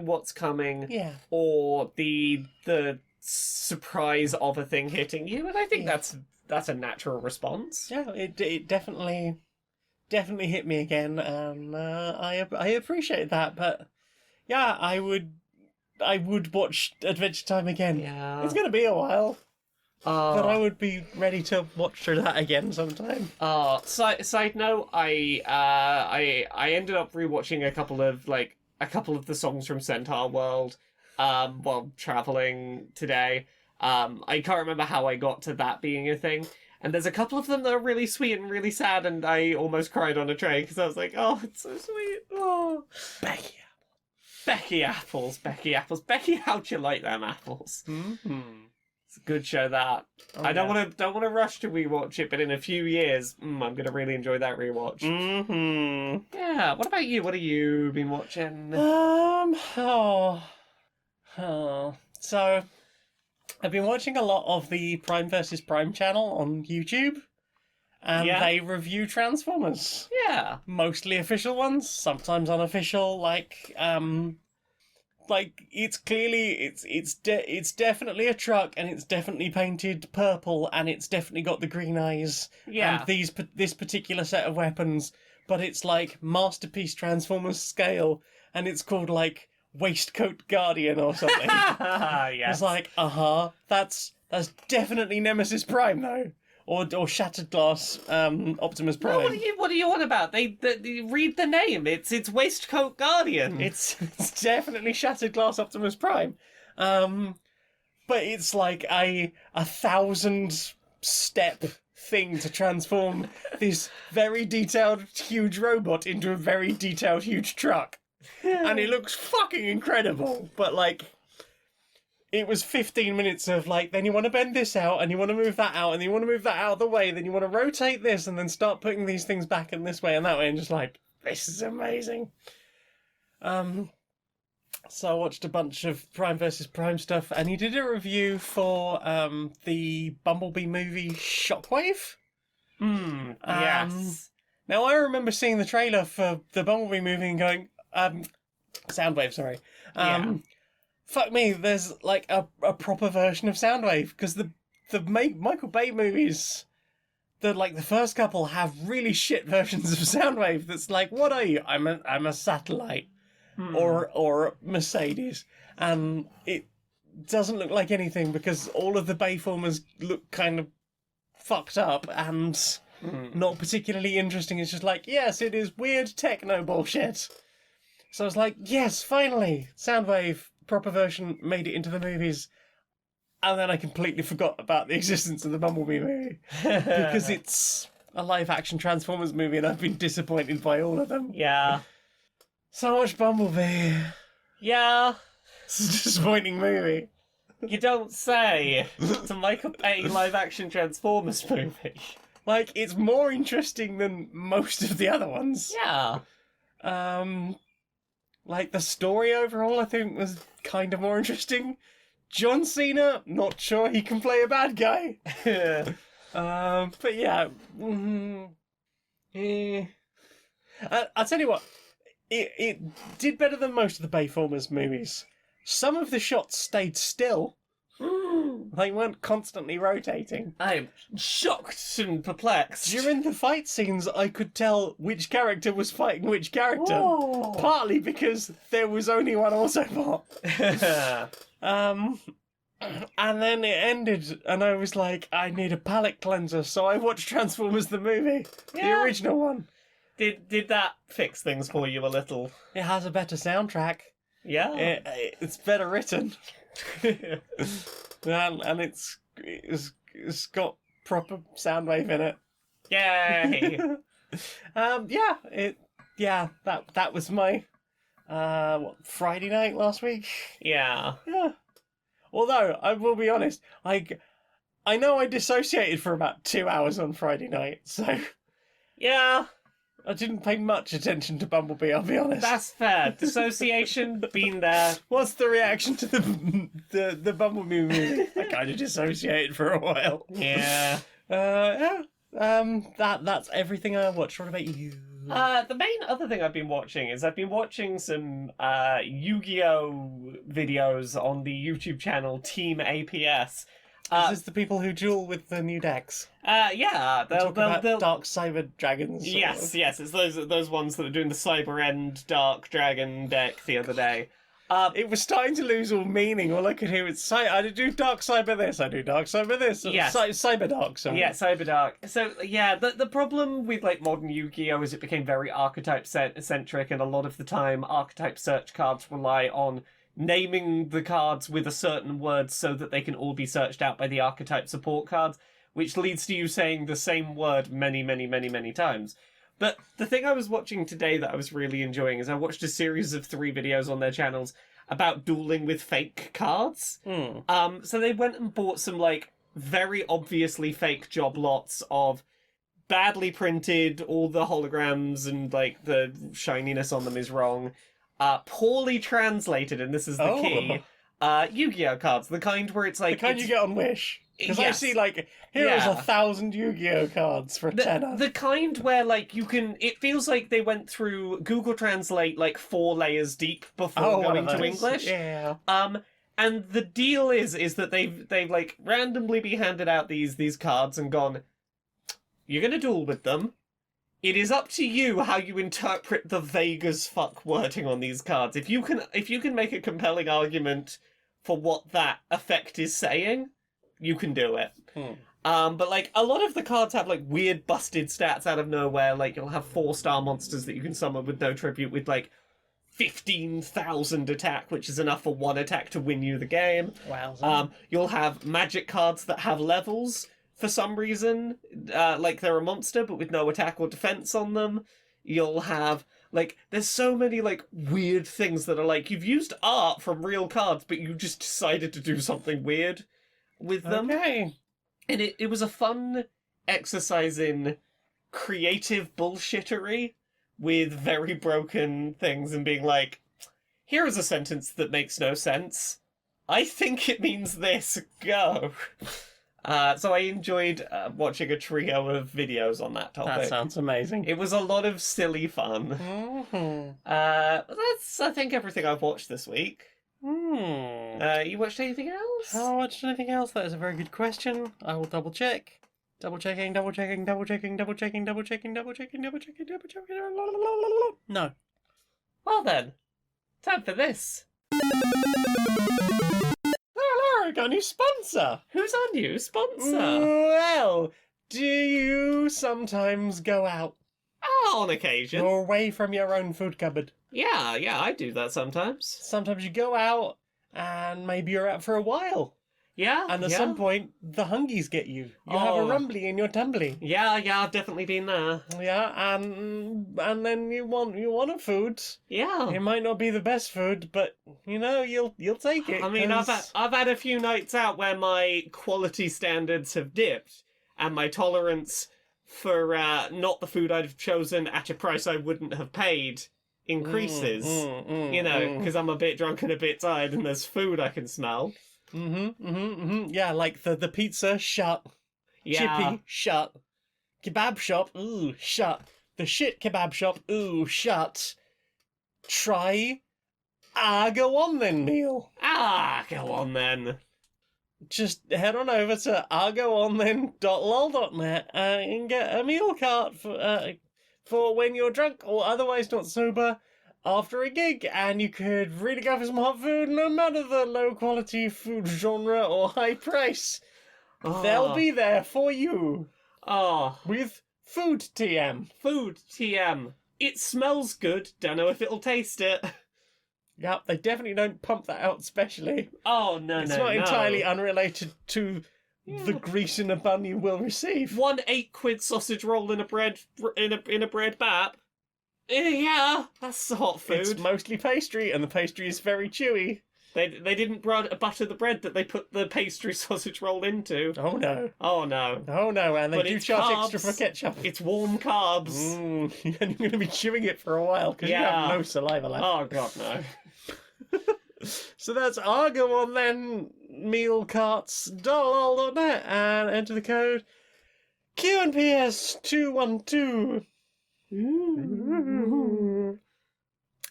what's coming, or the surprise of a thing hitting you, and I think that's a natural response. Yeah, it definitely hit me again, and I appreciate that. But yeah, I would watch Adventure Time again. Yeah, it's gonna be a while. But I would be ready to watch through that again sometime. Side note, I ended up rewatching a couple of the songs from Centaur World, while traveling today. I can't remember how I got to that being a thing, and there's a couple of them that are really sweet and really sad, and I almost cried on a train because I was like, oh, it's so sweet. Oh, Becky apples. Becky, how'd you like them apples? Mm-hmm. It's a good show, that. I don't want to rush to rewatch it, but in a few years, I'm gonna really enjoy that rewatch. Mm-hmm. Yeah. What about you? What have you been watching? So I've been watching a lot of the Prime vs. Prime channel on YouTube, and they review Transformers. Yeah. Mostly official ones, sometimes unofficial. Like it's clearly it's definitely a truck, and it's definitely painted purple, and it's definitely got the green eyes. Yeah. And this particular set of weapons, but it's like Masterpiece Transformers scale, and it's called like Waistcoat Guardian or something. Yes. It's like, that's definitely Nemesis Prime though. or Shattered Glass Optimus No, Prime. what are you on about? They read the name. It's Waistcoat Guardian. It's definitely Shattered Glass Optimus Prime. But it's like a 1,000-step thing to transform this very detailed huge robot into a very detailed huge truck. And it looks fucking incredible. But like, it was 15 minutes of like, then you want to bend this out, and you want to move that out, and you want to move that out of the way, then you want to rotate this, and then start putting these things back in this way and that way, and just like, this is amazing. So I watched a bunch of Prime versus Prime stuff, and he did a review for the Bumblebee movie Shockwave. Yes. Now I remember seeing the trailer for the Bumblebee movie and going, Soundwave, sorry. Yeah. Fuck me, there's like a proper version of Soundwave, because the Michael Bay movies, the first couple have really shit versions of Soundwave. That's like, what are you? I'm a satellite, or Mercedes, and it doesn't look like anything because all of the Bayformers look kind of fucked up and not particularly interesting. It's just like, yes, it is weird techno bullshit. So I was like, yes, finally, Soundwave proper version made it into the movies, and then I completely forgot about the existence of the Bumblebee movie because it's a live-action Transformers movie, and I've been disappointed by all of them. Yeah. So much Bumblebee. Yeah. It's a disappointing movie. You don't say. It's a Michael Bay live-action Transformers movie. Like, it's more interesting than most of the other ones. Yeah. Like, the story overall, I think, was kind of more interesting. John Cena, not sure he can play a bad guy. But yeah. I'll tell you what, it did better than most of the Bayformers movies. Some of the shots stayed still. They weren't constantly rotating. I'm shocked and perplexed. During the fight scenes, I could tell which character was fighting which character. Whoa. Partly because there was only one Autobot. And then it ended, and I was like, I need a palate cleanser, so I watched Transformers the movie, the Yeah. original one. Did that fix things for you a little? It has a better soundtrack. Yeah. It's better written. and it's got proper Soundwave in it. Yay. That was my Friday night last week. Yeah. Yeah. Although I will be honest, I know I dissociated for about 2 hours on Friday night, so Yeah. I didn't pay much attention to Bumblebee. I'll be honest. That's fair. Dissociation, been there. What's the reaction to the Bumblebee movie? I kind of dissociated for a while. Yeah. That's everything I watched. What about you? The main other thing I've been watching is I've been watching some Yu-Gi-Oh videos on the YouTube channel Team APS. Is this the people who duel with the new decks? Yeah, Talk about Dark Cyber Dragons. Yes, it's those ones that were doing the Cyber End Dark Dragon deck the other day. It was starting to lose all meaning. All I could hear was, I do Dark Cyber this, I do Dark Cyber this. Yes. Cyber Dark, sorry. Yeah, Cyber Dark. So, yeah, the problem with, like, modern Yu-Gi-Oh! Is it became very archetype-centric, and a lot of the time archetype search cards rely on naming the cards with a certain word so that they can all be searched out by the archetype support cards, which leads to you saying the same word many, many, many, many times. But the thing I was watching today that I was really enjoying is I watched a series of 3 videos on their channels about dueling with fake cards. So they went and bought some, like, very obviously fake job lots of badly printed, all the holograms and, like, the shininess on them is wrong, poorly translated, and this is the key, Yu-Gi-Oh cards, the kind where it's like... The kind you get on Wish. Because I Yes. see, like, here is 1,000 Yu-Gi-Oh cards for a tenner. The kind where, like, you can... It feels like they went through Google Translate, like, 4 layers deep before going to English. Yeah. And the deal is that they've like, randomly be handed out these cards and gone, you're gonna duel with them. It is up to you how you interpret the vague as fuck wording on these cards. If you can make a compelling argument for what that effect is saying, you can do it. But like a lot of the cards have like weird busted stats out of nowhere. Like you'll have 4-star monsters that you can summon with no tribute with like 15,000 attack, which is enough for 1 attack to win you the game. Wow. You'll have magic cards that have levels for some reason, like they're a monster but with no attack or defense on them. You'll have like there's so many like weird things that are like you've used art from real cards, but you just decided to do something weird with them. Okay. And it was a fun exercise in creative bullshittery with very broken things and being like, here is a sentence that makes no sense. I think it means this. Go. So I enjoyed watching a trio of videos on that topic. That sounds amazing. It was a lot of silly fun. Mm-hmm. That's, I think, everything I've watched this week. You watched anything else? Have I watched anything else? That is a very good question. I will double check. Double checking. No. Well then, time for this. Oh, Laura, got a new sponsor. Who's our new sponsor? Well, do you sometimes go out On occasion. or away from your own food cupboard? Yeah, I do that sometimes. Sometimes you go out and maybe you're out for a while. Yeah, And at yeah. some point, the hungies get you. You have a Oh. rumbly in your tumbly. Yeah, I've definitely been there. Yeah, and then you want a food. Yeah. It might not be the best food, but you know you'll take it. I mean, 'cause- I've had a few nights out where my quality standards have dipped, and my tolerance for not the food I'd have chosen at a price I wouldn't have paid increases. You know, because I'm a bit drunk and a bit tired, and there's food I can smell. Yeah, like the pizza shut, Yeah. chippy shut, kebab shop ooh shut, the shit kebab shop ooh shut. Try go on then meal. Go on then. Just head on over to argoonthεν.lol.net and get a meal cart for when you're drunk or otherwise not sober after a gig, and you could really go for some hot food no matter the low quality food genre or high price. They'll be there for you with food TM. Food TM. It smells good. Don't know if it'll taste it. Yep, they definitely don't pump that out specially. Oh no, It's no, not no. entirely unrelated to the grease in a bun you will receive. 1 8-quid sausage roll in a bread bap. Yeah, that's hot food. It's mostly pastry, and the pastry is very chewy. They didn't butter the bread that they put the pastry sausage roll into. Oh no. Oh no. Oh no, and they But do it's charge carbs. extra for ketchup. It's warm carbs. And you're going to be chewing it for a while because you Yeah. have no saliva left. Oh god, no. So that's Argo on then mealcarts.net and enter the code Q&PS 212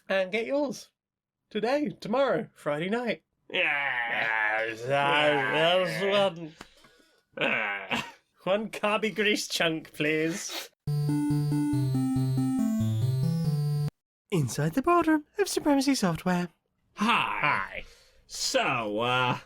and get yours today, tomorrow, Friday night. Yeah. That's one carby grease chunk, please. Inside the boardroom of Supremacy Software. Hi. So,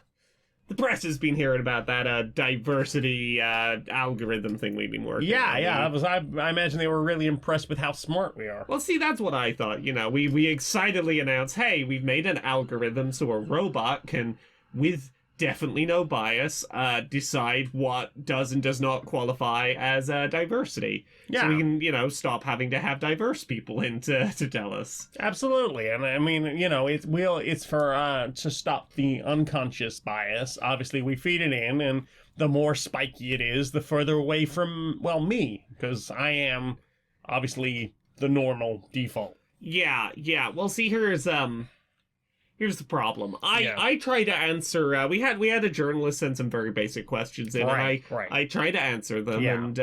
the press has been hearing about that diversity algorithm thing we've been working on. I imagine they were really impressed with how smart we are. Well, see, that's what I thought. You know, we excitedly announced, hey, we've made an algorithm so a robot can, with definitely no bias, decide what does and does not qualify as diversity. Yeah. So we can, you know, stop having to have diverse people in to tell us. Absolutely, and I mean, you know, it's for to stop the unconscious bias. Obviously, we feed it in, and the more spiky it is, the further away from me, because I am obviously the normal default. Yeah. Well, see, here's the problem. Yeah. I try to answer. We had a journalist send some very basic questions in, Right. I try to answer them, Yeah. and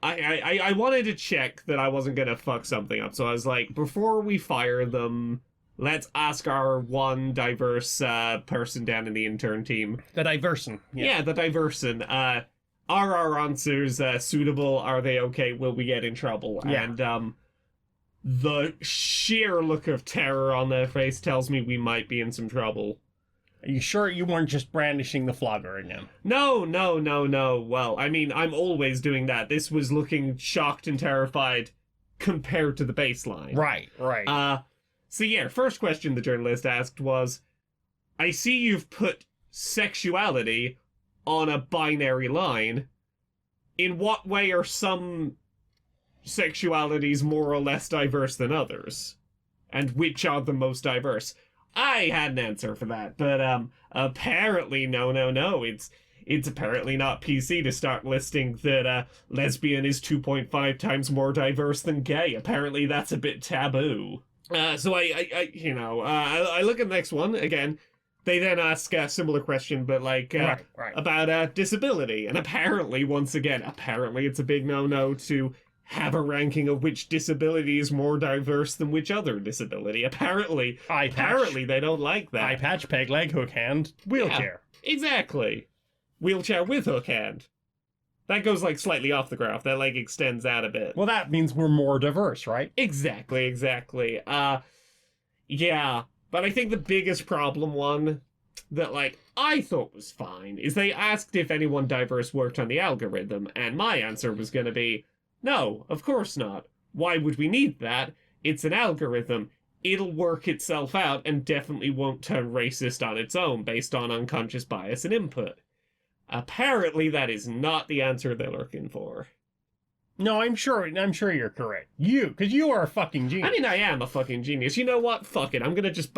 I wanted to check that I wasn't gonna fuck something up. So I was like, before we fire them, let's ask our one diverse person down in the intern team. The diversion. Yeah, the diverson. Are our answers suitable? Are they okay? Will we get in trouble? Yeah. And the sheer look of terror on their face tells me we might be in some trouble. Are you sure you weren't just brandishing the flogger again? No. Well, I mean, I'm always doing that. This was looking shocked and terrified compared to the baseline. Right. So yeah, first question the journalist asked was, I see you've put sexuality on a binary line. In what way are some sexualities more or less diverse than others? And which are the most diverse? I had an answer for that, but apparently no. It's apparently not PC to start listing that lesbian is 2.5 times more diverse than gay. Apparently that's a bit taboo. So I look at the next one again. They then ask a similar question, but like Right. about disability, and apparently it's a big no to have a ranking of which disability is more diverse than which other disability. Apparently they don't like that. Eye patch, peg leg, hook hand, wheelchair. Yeah, exactly. Wheelchair with hook hand. That goes like slightly off the graph. That like extends out a bit. Well, that means we're more diverse, right? Exactly. Yeah. But I think the biggest problem one that like I thought was fine is they asked if anyone diverse worked on the algorithm, and my answer was gonna be no, of course not. Why would we need that? It's an algorithm. It'll work itself out and definitely won't turn racist on its own based on unconscious bias and input. Apparently that is not the answer they're looking for. No, I'm sure you're correct. Because you are a fucking genius. I mean, I am a fucking genius. You know what? Fuck it. I'm gonna just...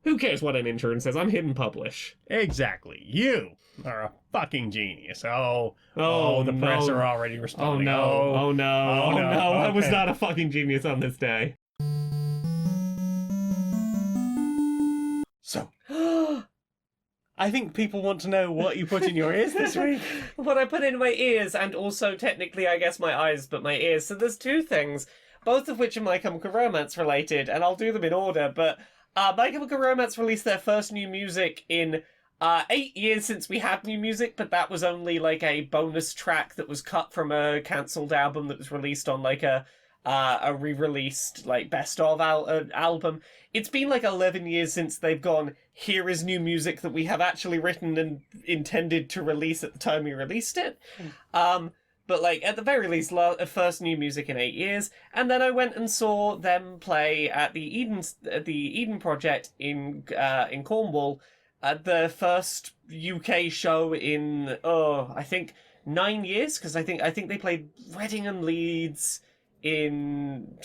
who cares what an intern says? I'm hidden publish. Exactly. You are a fucking genius. The no. press are already responding. Oh no. I was Okay. not a fucking genius on this day. So, I think people want to know what you put in your ears this week. What I put in my ears, and also technically I guess my eyes, but my ears. So there's two things, both of which are My Chemical Romance related, and I'll do them in order, but My Chemical Romance released their first new music in 8 years since we had new music, but that was only like a bonus track that was cut from a cancelled album that was released on like a re-released like best of album. It's been like 11 years since they've gone, here is new music that we have actually written and intended to release at the time we released it. But like at the very least, first new music in 8 years. And then I went and saw them play at the Eden Project in Cornwall, at the first UK show in I think 9 years, because I think they played Reading and Leeds in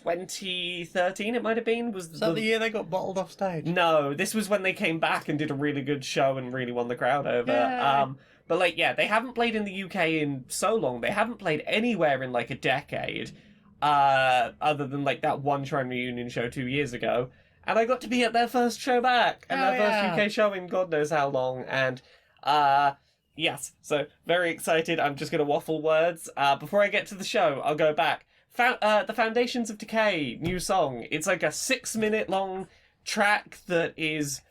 2013. It might have been. Was that the year they got bottled off stage? No, this was when they came back and did a really good show and really won the crowd over. Yay. But like, yeah, they haven't played in the UK in so long. They haven't played anywhere in like a decade, other than like that one Shrine reunion show 2 years ago. And I got to be at their first show back, and their first UK show in God knows how long. And yes, so very excited. I'm just gonna waffle words. Before I get to the show, I'll go back. The Foundations of Decay new song. It's like a 6-minute long track that is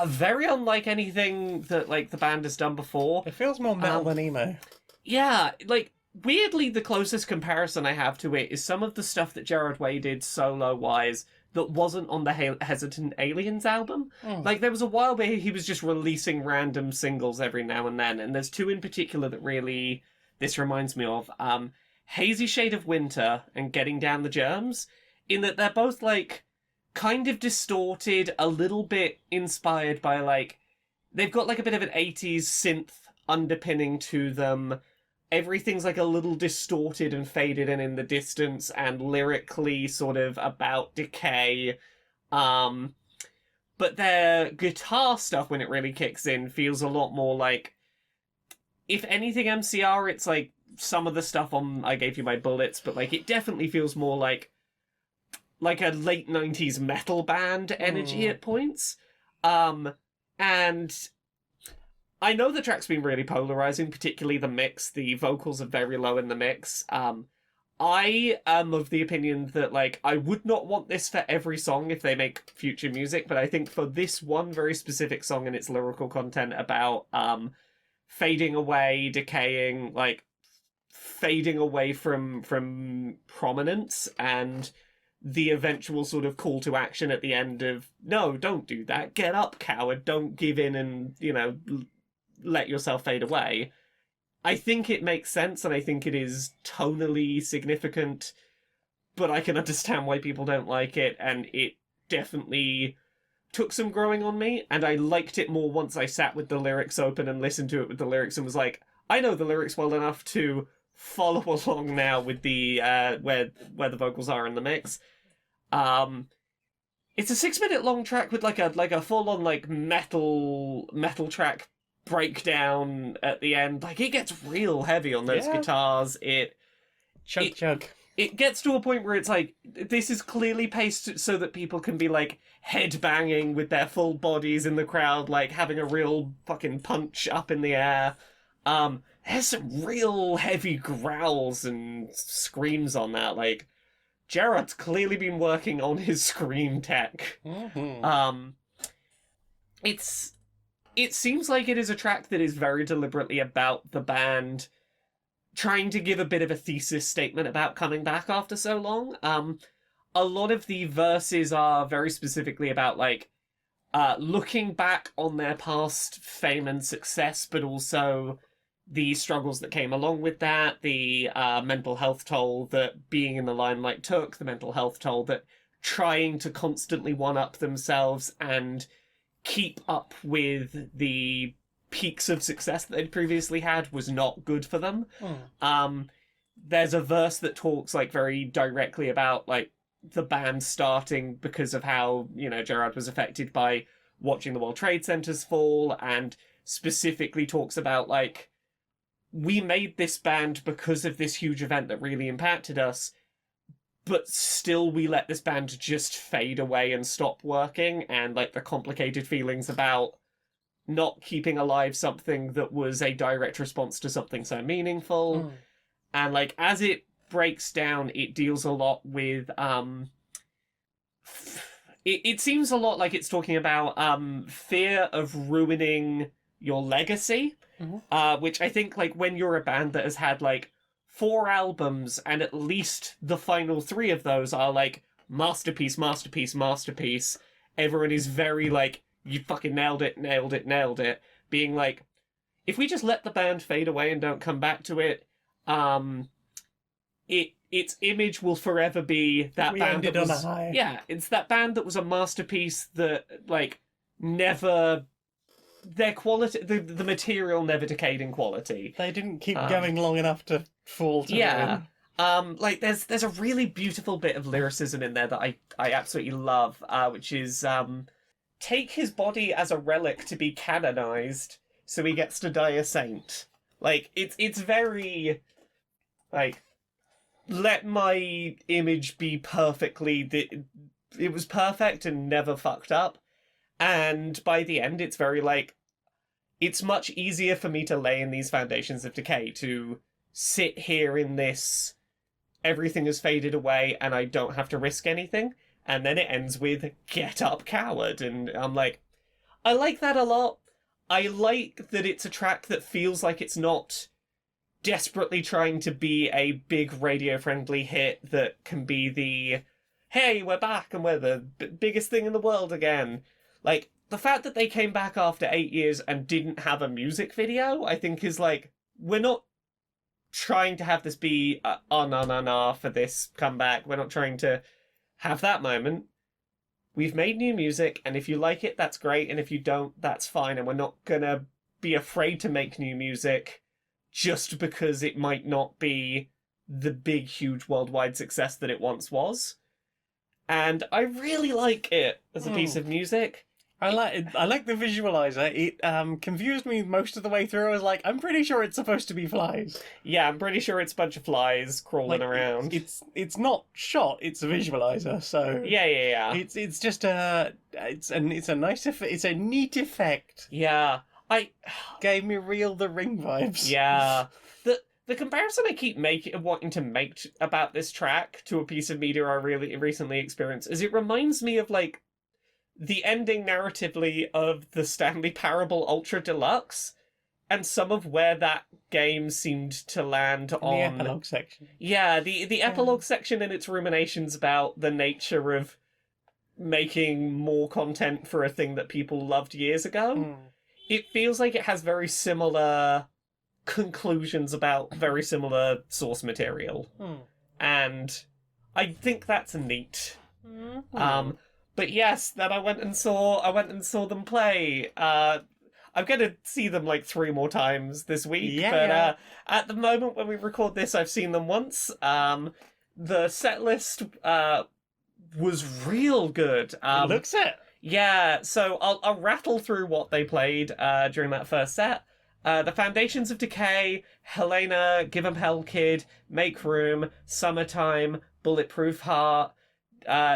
very unlike anything that like the band has done before. It feels more metal than emo. Yeah, like weirdly the closest comparison I have to it is some of the stuff that Gerard Way did solo wise that wasn't on the Hesitant Aliens album. Like there was a while where he was just releasing random singles every now and then, and there's two in particular that really this reminds me of. Hazy Shade of Winter and Getting Down the Germs, in that they're both like kind of distorted, a little bit inspired by like they've got like a bit of an 80s synth underpinning to them. Everything's like a little distorted and faded and in the distance, and lyrically sort of about decay. But their guitar stuff, when it really kicks in, feels a lot more like, if anything MCR, it's like some of the stuff on I Gave You My Bullets, but like it definitely feels more like a late 90s metal band energy at points. And I know the track's been really polarizing, particularly the mix. The vocals are very low in the mix. I am of the opinion that like I would not want this for every song if they make future music, but I think for this one very specific song and its lyrical content about fading away, decaying, like fading away from prominence, and the eventual sort of call to action at the end of, no, don't do that, get up, coward, don't give in and, let yourself fade away. I think it makes sense, and I think it is tonally significant, but I can understand why people don't like it, and it definitely took some growing on me, and I liked it more once I sat with the lyrics open and listened to it with the lyrics and was like, I know the lyrics well enough to follow along now with the where the vocals are in the mix. It's a 6-minute long track with like a full on like metal track breakdown at the end. Like, it gets real heavy on those guitars. Chug. It gets to a point where it's like, this is clearly paced so that people can be like headbanging with their full bodies in the crowd, like having a real fucking punch up in the air. There's some real heavy growls and screams on that. Like, Gerard's clearly been working on his scream tech. Mm-hmm. It seems like it is a track that is very deliberately about the band trying to give a bit of a thesis statement about coming back after so long. A lot of the verses are very specifically about, like, looking back on their past fame and success, but also the struggles that came along with that, the mental health toll that being in the limelight took, the mental health toll that trying to constantly one-up themselves and keep up with the peaks of success that they'd previously had was not good for them. There's a verse that talks, like, very directly about, like, the band starting because of how, Gerard was affected by watching the World Trade Centers fall, and specifically talks about, like, we made this band because of this huge event that really impacted us, but still we let this band just fade away and stop working, and, like, the complicated feelings about not keeping alive something that was a direct response to something so meaningful. And, like, as it breaks down, it deals a lot with, it seems a lot like it's talking about fear of ruining your legacy, which I think, like, when you're a band that has had, like, 4 albums, and at least the final 3 of those are, like, masterpiece, everyone is very, like, you fucking nailed it, being like, if we just let the band fade away and don't come back to it, its image will forever be that We band ended that on was, a high. yeah, it's that band that was a masterpiece that, like, never, their quality, the material never decayed in quality. They didn't keep going long enough to fall to ruin. Like, there's a really beautiful bit of lyricism in there that I absolutely love, which is, take his body as a relic to be canonized, so he gets to die a saint. Like, it's very, like, let my image be perfectly, it was perfect and never fucked up, and by the end it's very, like, it's much easier for me to lay in these foundations of Decay, to sit here in this, everything has faded away and I don't have to risk anything, and then it ends with, get up, coward, and I'm like, I like that a lot. I like that it's a track that feels like it's not desperately trying to be a big radio-friendly hit that can be the, hey, we're back and we're the biggest thing in the world again. Like, the fact that they came back after 8 years and didn't have a music video, I think is like, we're not trying to have this be for this comeback. We're not trying to have that moment. We've made new music, and if you like it, that's great, and if you don't, that's fine, and we're not gonna be afraid to make new music just because it might not be the big, huge worldwide success that it once was. And I really like it as a piece of music. I like the visualizer. It confused me most of the way through. I was like, I'm pretty sure it's supposed to be flies. Yeah, I'm pretty sure it's a bunch of flies crawling around. It's not shot. It's a visualizer. So Yeah. It's just it's a nice effect. It's a neat effect. Yeah, Gave me real The Ring vibes. Yeah. The comparison I keep wanting to make about this track to a piece of media I really recently experienced is it reminds me of, like, the ending narratively of the Stanley Parable Ultra Deluxe, and some of where that game seemed to land In the on epilogue section. Yeah, the epilogue section and its ruminations about the nature of making more content for a thing that people loved years ago. It feels like it has very similar conclusions about very similar source material. And I think that's neat. But yes, then I went and saw them play. I'm going to see them like 3 more times this week. At the moment when we record this, I've seen them once. The set list was real good. It looks it. Yeah, so I'll rattle through what they played during that first set. The Foundations of Decay, Helena, Give 'em Hell Kid, Make Room, Summertime, Bulletproof Heart,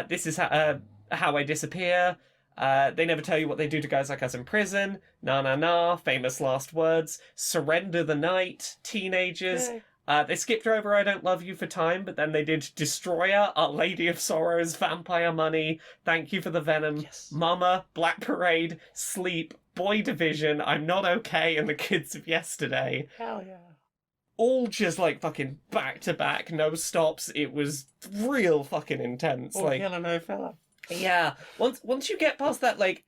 This Is How I Disappear, They Never Tell You What They Do to Guys Like Us in Prison, Na Na Na, Famous Last Words, Surrender the Night, Teenagers. They skipped over I Don't Love You for time, but then they did Destroyer, Our Lady of Sorrows, Vampire Money, Thank You for the Venom, Mama, Black Parade, Sleep, Boy Division, I'm Not Okay, and The Kids of Yesterday. Hell yeah. All just like fucking back to back, no stops. It was real fucking intense. Oh, like, hell no fella. yeah. Once you get past that, like,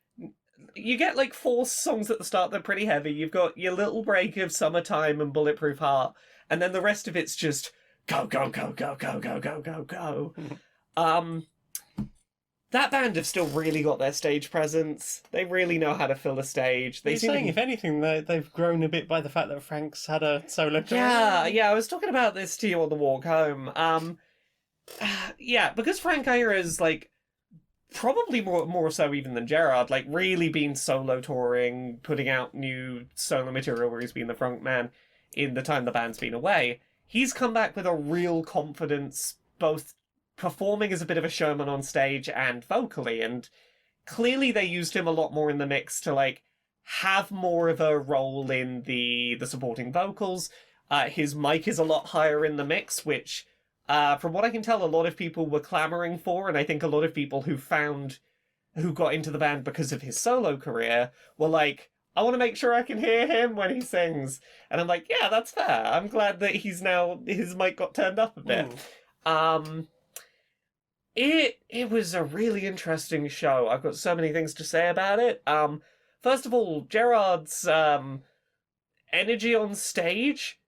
you get like 4 songs at the start that are pretty heavy. You've got your little break of Summertime and Bulletproof Heart, and then the rest of it's just go, go, go, go, go, go, go, go, go. That band have still really got their stage presence. They really know how to fill a stage. You're saying, if anything, they've grown a bit by the fact that Frank's had a solo career. Yeah, I was talking about this to you on the walk home. Yeah, because Frank Ayra's like probably more so even than Gerard, like really been solo touring, putting out new solo material where he's been the front man in the time the band's been away. He's come back with a real confidence, both performing as a bit of a showman on stage and vocally, and clearly they used him a lot more in the mix to like have more of a role in the supporting vocals. His mic is a lot higher in the mix, which from what I can tell, a lot of people were clamoring for, and I think a lot of people who got into the band because of his solo career were like, I want to make sure I can hear him when he sings. And I'm like, yeah, that's fair. I'm glad that his mic got turned up a bit. It was a really interesting show. I've got so many things to say about it. First of all, Gerard's energy on stage,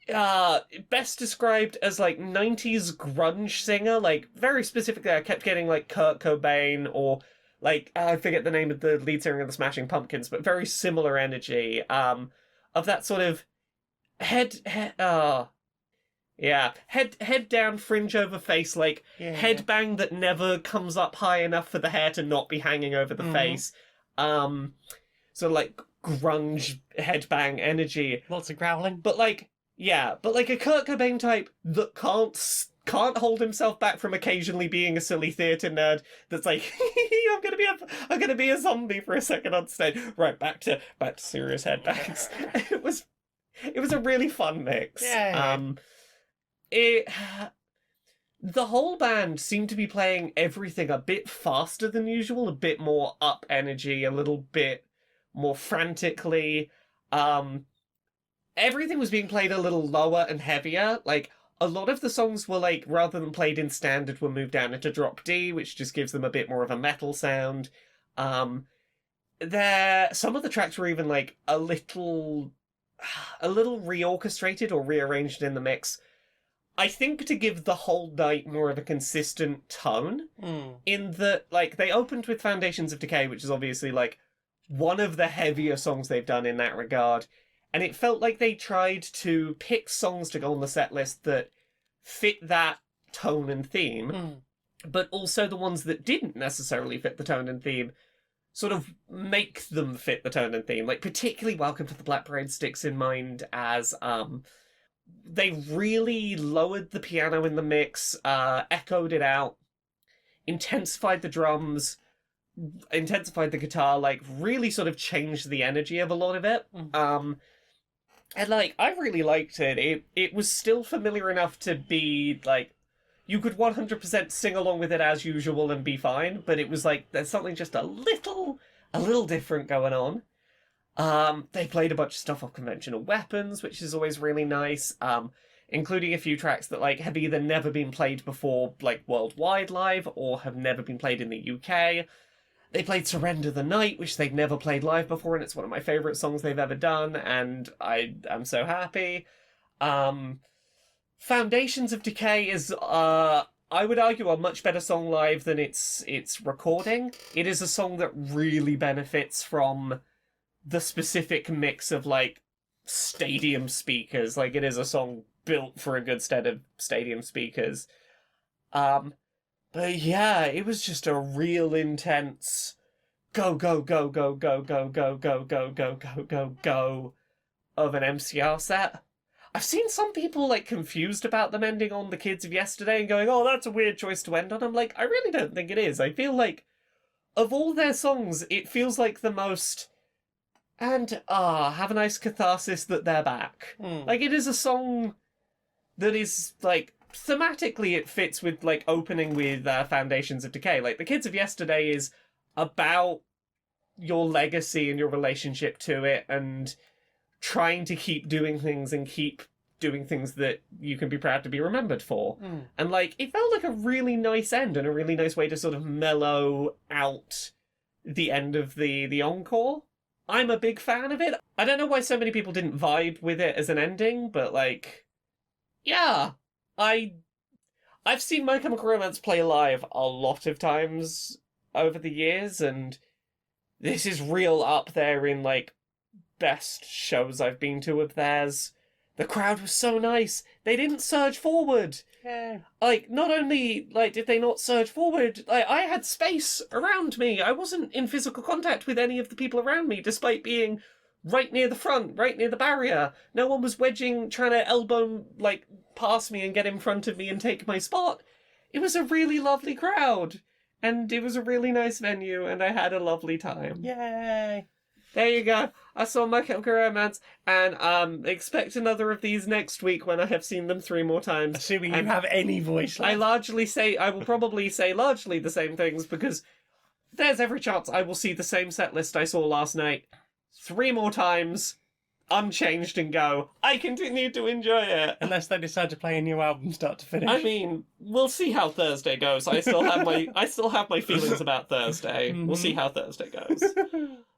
best described as like 90s grunge singer. Like very specifically, I kept getting like Kurt Cobain or like I forget the name of the lead singer of the Smashing Pumpkins, but very similar energy. Of that sort of head down, fringe over face, like headbang that never comes up high enough for the hair to not be hanging over the face. Sort of like grunge headbang energy. Lots of growling. But like a Kurt Cobain type that can't hold himself back from occasionally being a silly theatre nerd that's like, I'm gonna be a zombie for a second on stage. Right, back to serious headbangs. It was a really fun mix. The whole band seemed to be playing everything a bit faster than usual, a bit more up energy, a little bit more frantically. Everything was being played a little lower and heavier. Like, a lot of the songs were like, rather than played in standard, were moved down into drop D, which just gives them a bit more of a metal sound. Some of the tracks were even like a little reorchestrated or rearranged in the mix, I think to give the whole night more of a consistent tone. In that, like, they opened with Foundations of Decay, which is obviously like one of the heavier songs they've done in that regard, and it felt like they tried to pick songs to go on the set list that fit that tone and theme, but also the ones that didn't necessarily fit the tone and theme sort of make them fit the tone and theme. Like, particularly Welcome to the Black Parade sticks in mind as they really lowered the piano in the mix, echoed it out, intensified the drums, intensified the guitar, like really sort of changed the energy of a lot of it. And like, I really liked it. It was still familiar enough to be like, you could 100% sing along with it as usual and be fine, but it was like, there's something just a little different going on. They played a bunch of stuff off Conventional Weapons, which is always really nice, including a few tracks that like have either never been played before, like worldwide live, or have never been played in the UK. They played Surrender the Night, which they'd never played live before, and it's one of my favourite songs they've ever done, and I am so happy. Foundations of Decay is, I would argue, a much better song live than its recording. It is a song that really benefits from the specific mix of, like, stadium speakers. Like, it is a song built for a good set of stadium speakers. But yeah, it was just a real intense go, go, go, go, go, go, go, go, go, go, go, go, go of an MCR set. I've seen some people, like, confused about them ending on The Kids of Yesterday and going, oh, that's a weird choice to end on. I'm like, I really don't think it is. I feel like, of all their songs, it feels like the most... And, have a nice catharsis that they're back. Like, it is a song that is, like... Thematically, it fits with, like, opening with Foundations of Decay. Like, The Kids of Yesterday is about your legacy and your relationship to it, and trying to keep doing things and keep doing things that you can be proud to be remembered for. And, like, it felt like a really nice end and a really nice way to sort of mellow out the end of the encore. I'm a big fan of it. I don't know why so many people didn't vibe with it as an ending, but, like, yeah. I've seen My Chemical Romance play live a lot of times over the years, and this is real up there in, like, best shows I've been to of theirs. The crowd was so nice. They didn't surge forward. Yeah. Like, not only, like, did they not surge forward, like, I had space around me. I wasn't in physical contact with any of the people around me, despite being right near the front, right near the barrier. No one was trying to elbow, like, past me and get in front of me and take my spot. It was a really lovely crowd, and it was a really nice venue, and I had a lovely time. Yay! There you go. I saw My Chemical Romance, and expect another of these next week when I have seen them 3 more times. Assuming And you have any voice left. I will probably say largely the same things, because there's every chance I will see the same set list I saw last night 3 more times, unchanged, and go, I continue to enjoy it. Unless they decide to play a new album start to finish. I mean, we'll see how Thursday goes. I still have my feelings about Thursday. We'll see how Thursday goes.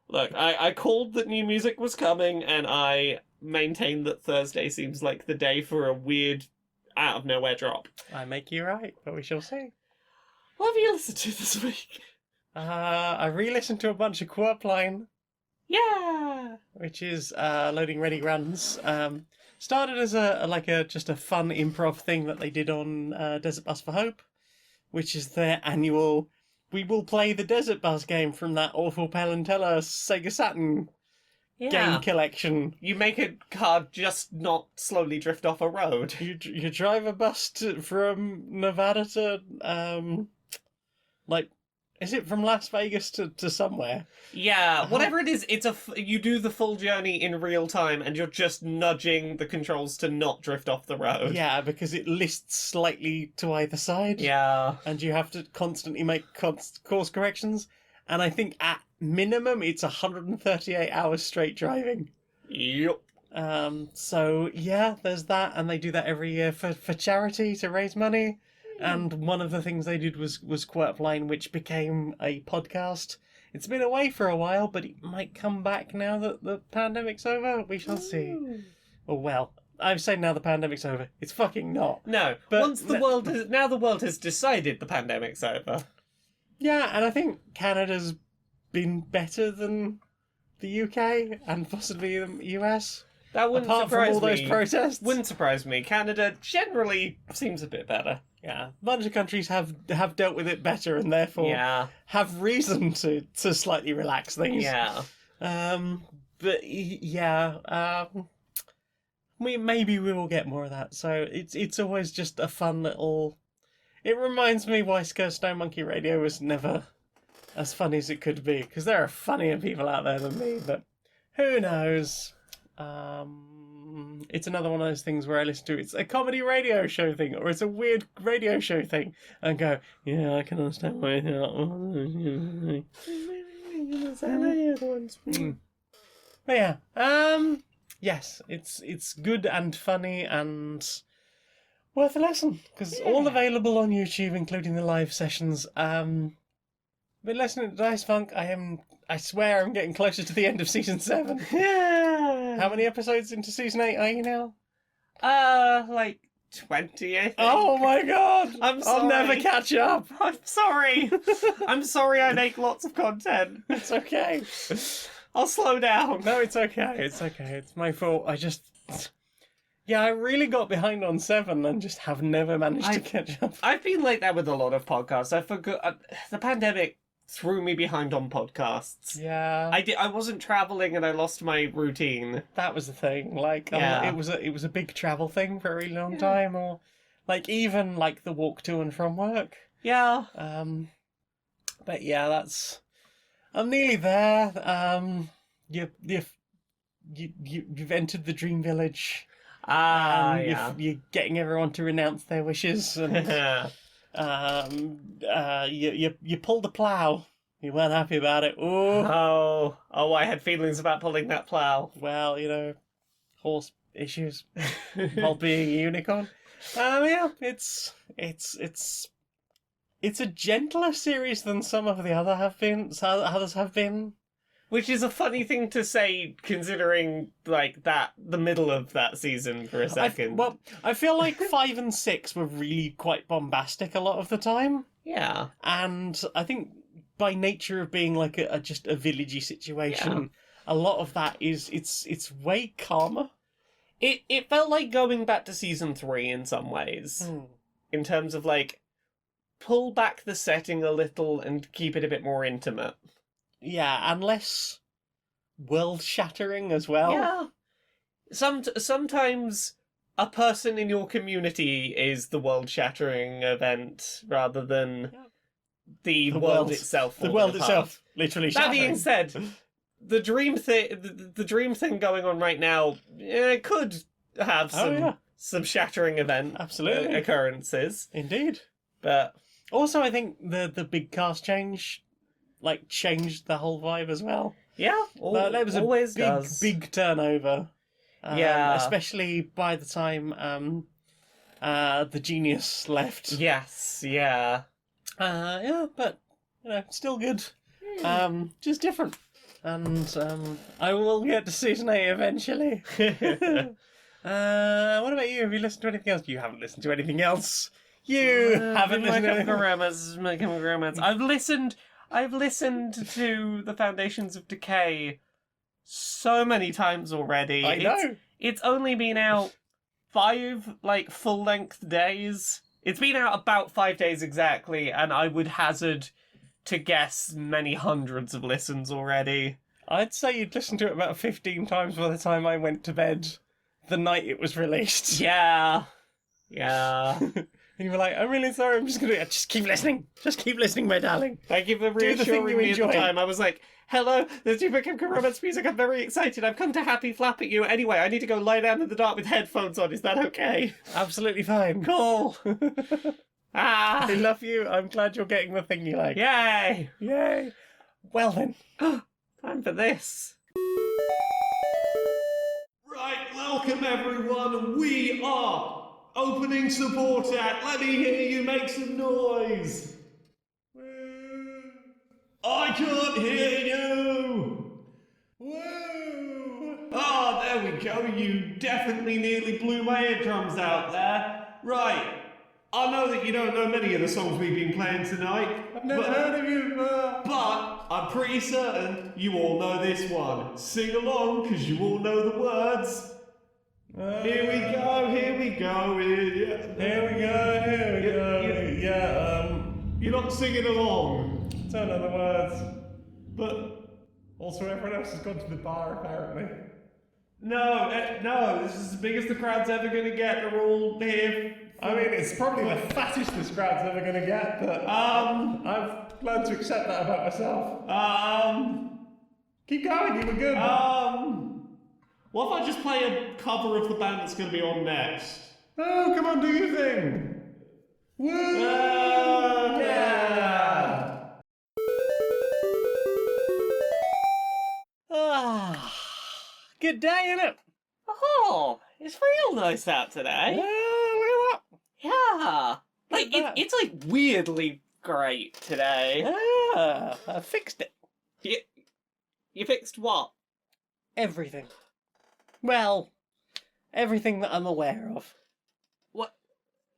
Look, I called that new music was coming, and I maintain that Thursday seems like the day for a weird, out of nowhere drop. I make you right, but we shall see. What have you listened to this week? I re-listened to a bunch of Quirpline, Yeah! which is Loading Ready Runs. Started as just a fun improv thing that they did on Desert Bus for Hope, which is their annual we will play the Desert Bus game from that awful Palantella Sega Saturn game collection. You make a car just not slowly drift off a road. You drive a bus from Nevada to is it from Las Vegas to somewhere? Yeah, whatever it is, you do the full journey in real time, and you're just nudging the controls to not drift off the road. Yeah, because it lists slightly to either side. Yeah. And you have to constantly make course corrections. And I think at minimum it's 138 hours straight driving. Yep. So yeah, there's that, and they do that every year for charity to raise money. And one of the things they did was Quirpline, which became a podcast. It's been away for a while, but it might come back now that the pandemic's over. We shall see. Oh well, I've said now the pandemic's over. It's fucking not. No, But the world has decided the pandemic's over. Yeah, and I think Canada's been better than the UK and possibly the US. That wouldn't Apart from surprise all those me. protests. Wouldn't surprise me. Canada generally seems a bit better. Yeah, a bunch of countries have dealt with it better and therefore Yeah. have reason to slightly relax things. Yeah. Maybe we will get more of that. So it's always just a fun little. It reminds me why Snow Monkey Radio was never as funny as it could be, because there are funnier people out there than me. But who knows? It's another one of those things where I listen to it's a comedy radio show thing, or it's a weird radio show thing, and go, yeah, I can understand why. But yeah, yes, it's good and funny and worth a listen because all available on YouTube, including the live sessions. Been listening to Dice Funk. I swear, I'm getting closer to the end of season 7. Yeah. How many episodes into season 8 are you now? Like 20, I think. Oh my god! I'm I'll never sorry. catch up. I'm sorry. I'm sorry I make lots of content. It's okay. I'll slow down. No, it's okay. It's okay. It's my fault. Yeah, I really got behind on 7 and just have never managed to catch up. I've been like that with a lot of podcasts. I forgot the pandemic threw me behind on podcasts. Yeah, I wasn't traveling and I lost my routine. that was the thing. Like, Yeah. it was a big travel thing for a really long time, or like even like the walk to and from work. Yeah. But yeah, I'm nearly there. You've entered the dream village. Yeah. You're getting everyone to renounce their wishes, and you pulled the plough. You weren't happy about it. Oh, I had feelings about pulling that plough. well, horse issues while being a unicorn. Yeah, it's a gentler series than some of the others have been. Which is a funny thing to say, considering like the middle of that season for a second. I feel like 5 and 6 were really quite bombastic a lot of the time, yeah. and I think by nature of being like just a villagey situation, a lot of that is it's way calmer. It felt like going back to season 3 in some ways, in terms of like pull back the setting a little and keep it a bit more intimate. Yeah, and less world-shattering as well. Yeah. Sometimes a person in your community is the world-shattering event rather than the world itself. The world itself, literally That shattering. being said, the dream thing going on right now could have some shattering event Absolutely. occurrences. Indeed. But Also, I think the big cast change, like, changed the whole vibe as well. yeah, There was a always big, does. big turnover. Yeah. Especially by the time the genius left. Yes, yeah. Yeah, but still good. Just different. And I will get to season 8 eventually. What about you? Have you listened to anything else? You haven't listened to anything else. You haven't listened to anything. I've listened to the Foundations of Decay so many times already. I know. It's only been out 5 full-length days. It's been out about 5 days exactly, and I would hazard to guess many hundreds of listens already. I'd say you'd listened to it about 15 times by the time I went to bed the night it was released. Yeah. And you were like, I'm really sorry, I'm just going to... Just keep listening. Just keep listening, my darling. Thank you for Do the thing reassuring you me at the enjoy. time. I was like, hello, there's new Chemical Romance music. I'm very excited. I've come to happy flap at you. Anyway, I need to go lie down in the dark with headphones on. Is that okay? Absolutely fine. Cool. I love you. I'm glad you're getting the thing you like. Yay. Yay. Well then. Time for this. Right, welcome everyone. We are opening support act. Let me hear you make some noise. I can't hear you. Woo! Oh, there we go. You definitely nearly blew my eardrums out there. Right. I know that you don't know many of the songs we've been playing tonight. I've never heard of you. But I'm pretty certain you all know this one. Sing along, because you all know the words. Here we go. Here we go. You're not singing along. Don't know the words. But Also, everyone else has gone to the bar, apparently. no, this is as big as the crowd's ever going to get. They're all here. I mean, it's probably the fattest this crowd's ever going to get, but I've learned to accept that about myself. Keep going, you were good. What if I just play a cover of the band that's going to be on next? Oh, come on, do your thing. Woo! Yeah! good day, isn't it? Oh, it's real nice out today. Oh, Yeah. Like, Look at that. it's like weirdly great today. look at that. I fixed it. You fixed what? Everything. Well, everything that I'm aware of.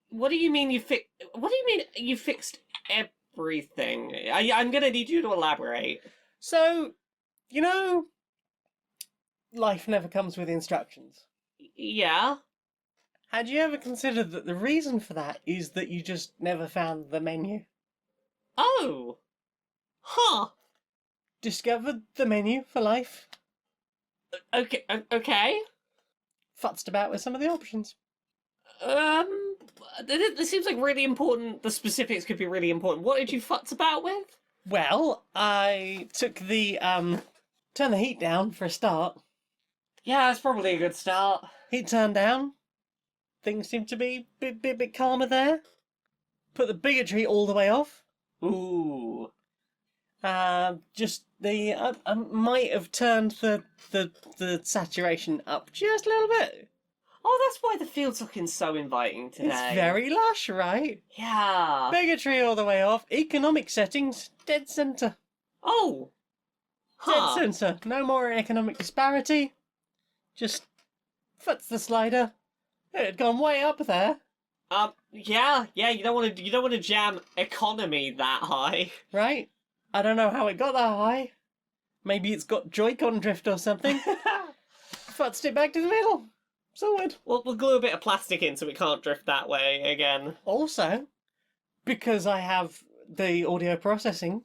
What do you mean What do you mean you fixed everything? I'm gonna need you to elaborate. So, you know, life never comes with instructions. Yeah? Had you ever considered that the reason for that is that you just never found the menu? Oh. Huh. Discovered the menu for life? Okay. Futzed about with some of the options. This seems like really important. The specifics could be really important. What did you futz about with? Well, I took the, turn the heat down for a start. Yeah, that's probably a good start. Heat turned down. Things seem to be a bit calmer there. Put the bigotry all the way off. Ooh. Just the I might have turned the saturation up just a little bit. Oh, that's why the field's looking so inviting today. It's very lush, right? Yeah. Bigotry all the way off. Economic settings dead center. Oh. Dead Huh. center. No more economic disparity. Just futz the slider. It had gone way up there, Yeah. You don't want to jam economy that high. right? I don't know how it got that high. Maybe it's got Joy-Con drift or something. Futzed it back to the middle. Sorted. We'll glue a bit of plastic in so it can't drift that way again. Also, because I have the audio processing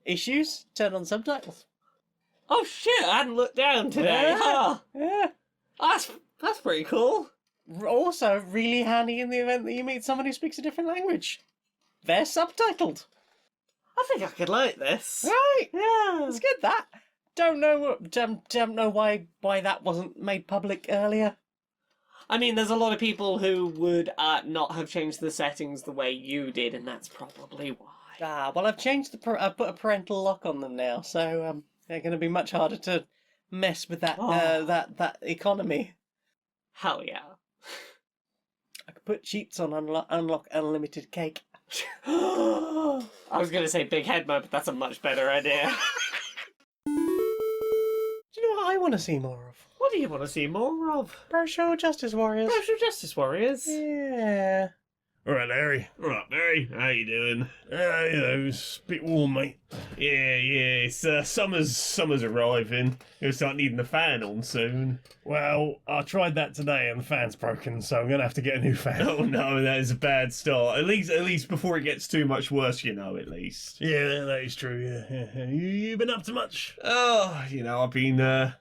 issues, turn on subtitles. Oh shit! I hadn't looked down today. Yeah. Huh. Yeah. That's pretty cool. Also, really handy in the event that you meet someone who speaks a different language. They're subtitled. I think I could like this. Right. Yeah. It's good, that. Don't know why that wasn't made public earlier. I mean, there's a lot of people who would not have changed the settings the way you did, and that's probably why. Well, I've changed I've put a parental lock on them now, so they're going to be much harder to mess with that that economy. Hell yeah. I could put cheats on unlock unlimited cake. I was going to say big head mode, but that's a much better idea. Do you know what I want to see more of? What do you want to see more of? Social Justice Warriors. Social Justice Warriors. Yeah. All right, Larry. All right, Barry, how you doing? It's a bit warm, mate. Yeah, it's summer's arriving. Gonna start needing the fan on soon. Well, I tried that today and the fan's broken, so I'm gonna have to get a new fan. Oh no, that is a bad start. At least before it gets too much worse, at least. Yeah, that is true. Yeah. You been up to much? Oh, I've been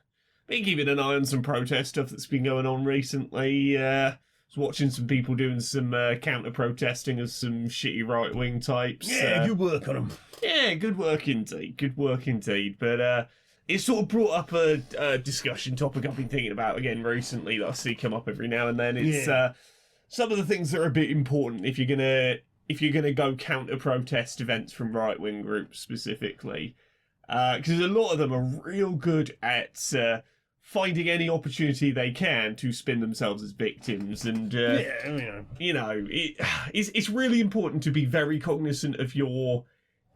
keeping an eye on some protest stuff that's been going on recently. Was watching some people doing some counter-protesting of some shitty right-wing types. Yeah, good work on them. Yeah, good work indeed. But it sort of brought up a discussion topic I've been thinking about again recently that I see come up every now and then. It's some of the things that are a bit important if you're gonna go counter-protest events from right-wing groups specifically, because a lot of them are real good at finding any opportunity they can to spin themselves as victims, and it's really important to be very cognizant of your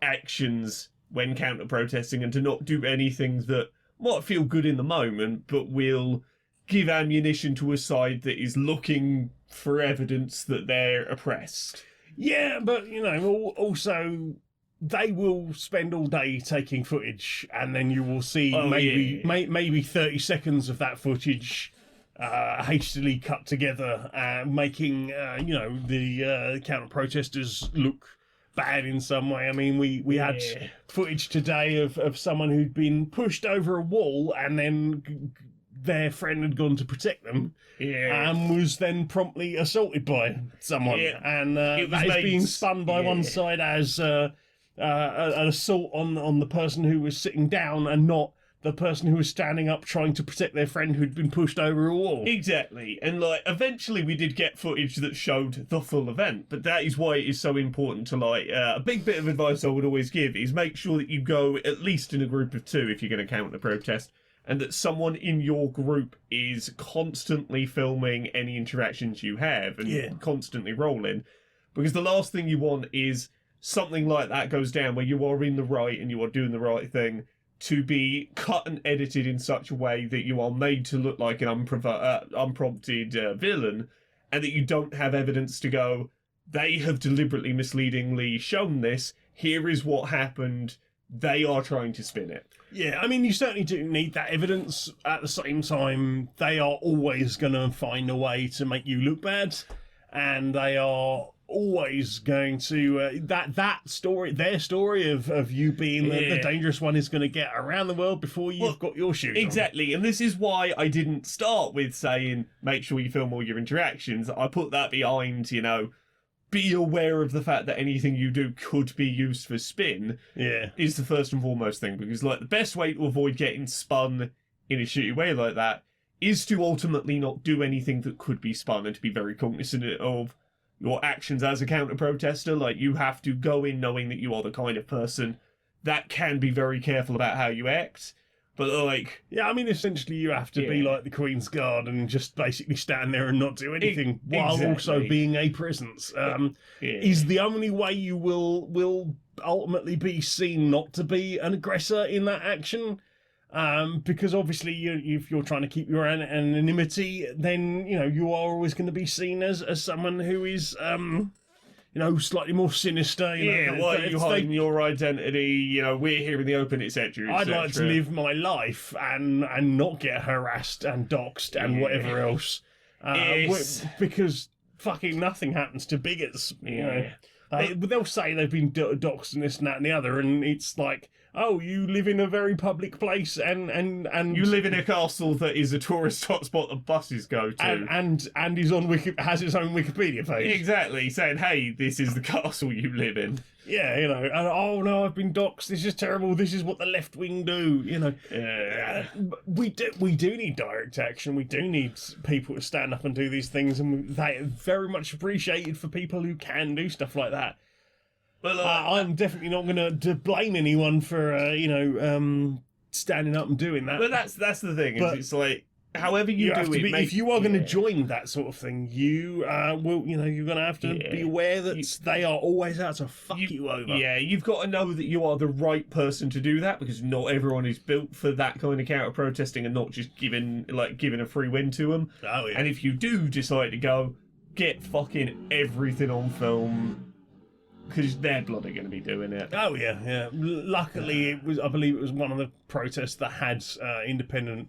actions when counter-protesting and to not do anything that might feel good in the moment but will give ammunition to a side that is looking for evidence that they're oppressed. Yeah, but also they will spend all day taking footage, and then you will see maybe 30 seconds of that footage hastily cut together, making the counter protesters look bad in some way. I mean, we had footage today of someone who'd been pushed over a wall, and then their friend had gone to protect them. Yeah. And was then promptly assaulted by someone, and that is being spun by one side as an assault on the person who was sitting down, and not the person who was standing up trying to protect their friend who'd been pushed over a wall. Exactly, and eventually we did get footage that showed the full event, but that is why it is so important to a big bit of advice I would always give is make sure that you go at least in a group of two if you're going to counter protest, and that someone in your group is constantly filming any interactions you have and constantly rolling. Because the last thing you want is something like that goes down where you are in the right and you are doing the right thing to be cut and edited in such a way that you are made to look like an unprompted villain, and that you don't have evidence to go, they have deliberately misleadingly shown this, here is what happened, they are trying to spin it. Yeah, I mean, you certainly do need that evidence. At the same time, they are always going to find a way to make you look bad, and they are always going to that story, their story of you being the dangerous one, is going to get around the world before you've got your shoes exactly on. And this is why I didn't start with saying make sure you film all your interactions. I put that behind, you know, be aware of the fact that anything you do could be used for spin is the first and foremost thing, because like the best way to avoid getting spun in a shitty way like that is to ultimately not do anything that could be spun, and to be very cognizant of your actions as a counter-protester. Like, you have to go in knowing that you are the kind of person that can be very careful about how you act. But, like... Yeah, I mean, essentially you have to be like the Queen's Guard and just basically stand there and not do anything while also being a presence. Is the only way you will ultimately be seen not to be an aggressor in that action. Because obviously if you're trying to keep your anonymity, then, you know, you are always going to be seen as someone who is, you know, slightly more sinister. You know, why are you hiding your identity? You know, we're here in the open, etc. I'd like to live my life and not get harassed and doxxed and whatever else. Because fucking nothing happens to bigots, you know. They'll say they've been doxxed and this and that and the other, and it's like, oh, you live in a very public place and you live in a castle that is a tourist hotspot that buses go to, and is on has its own Wikipedia page. Exactly, saying, hey, this is the castle you live in. Yeah, you know, and oh no, I've been doxxed. This is terrible. This is what the left wing do. You know, we do need direct action. We do need people to stand up and do these things, and they very much appreciated for people who can do stuff like that. But I'm definitely not going to blame anyone for standing up and doing that. But that's the thing. But it's like, however you do it, if you are going to join that sort of thing, you will. You know, you're going to have to be aware that they are always out to fuck you over. Yeah, you've got to know that you are the right person to do that, because not everyone is built for that kind of counter protesting and not just giving a free win to them. Oh yeah. And if you do decide to go, get fucking everything on film, because they're bloody going to be doing it. Oh yeah. Luckily, I believe it was one of the protests that had independent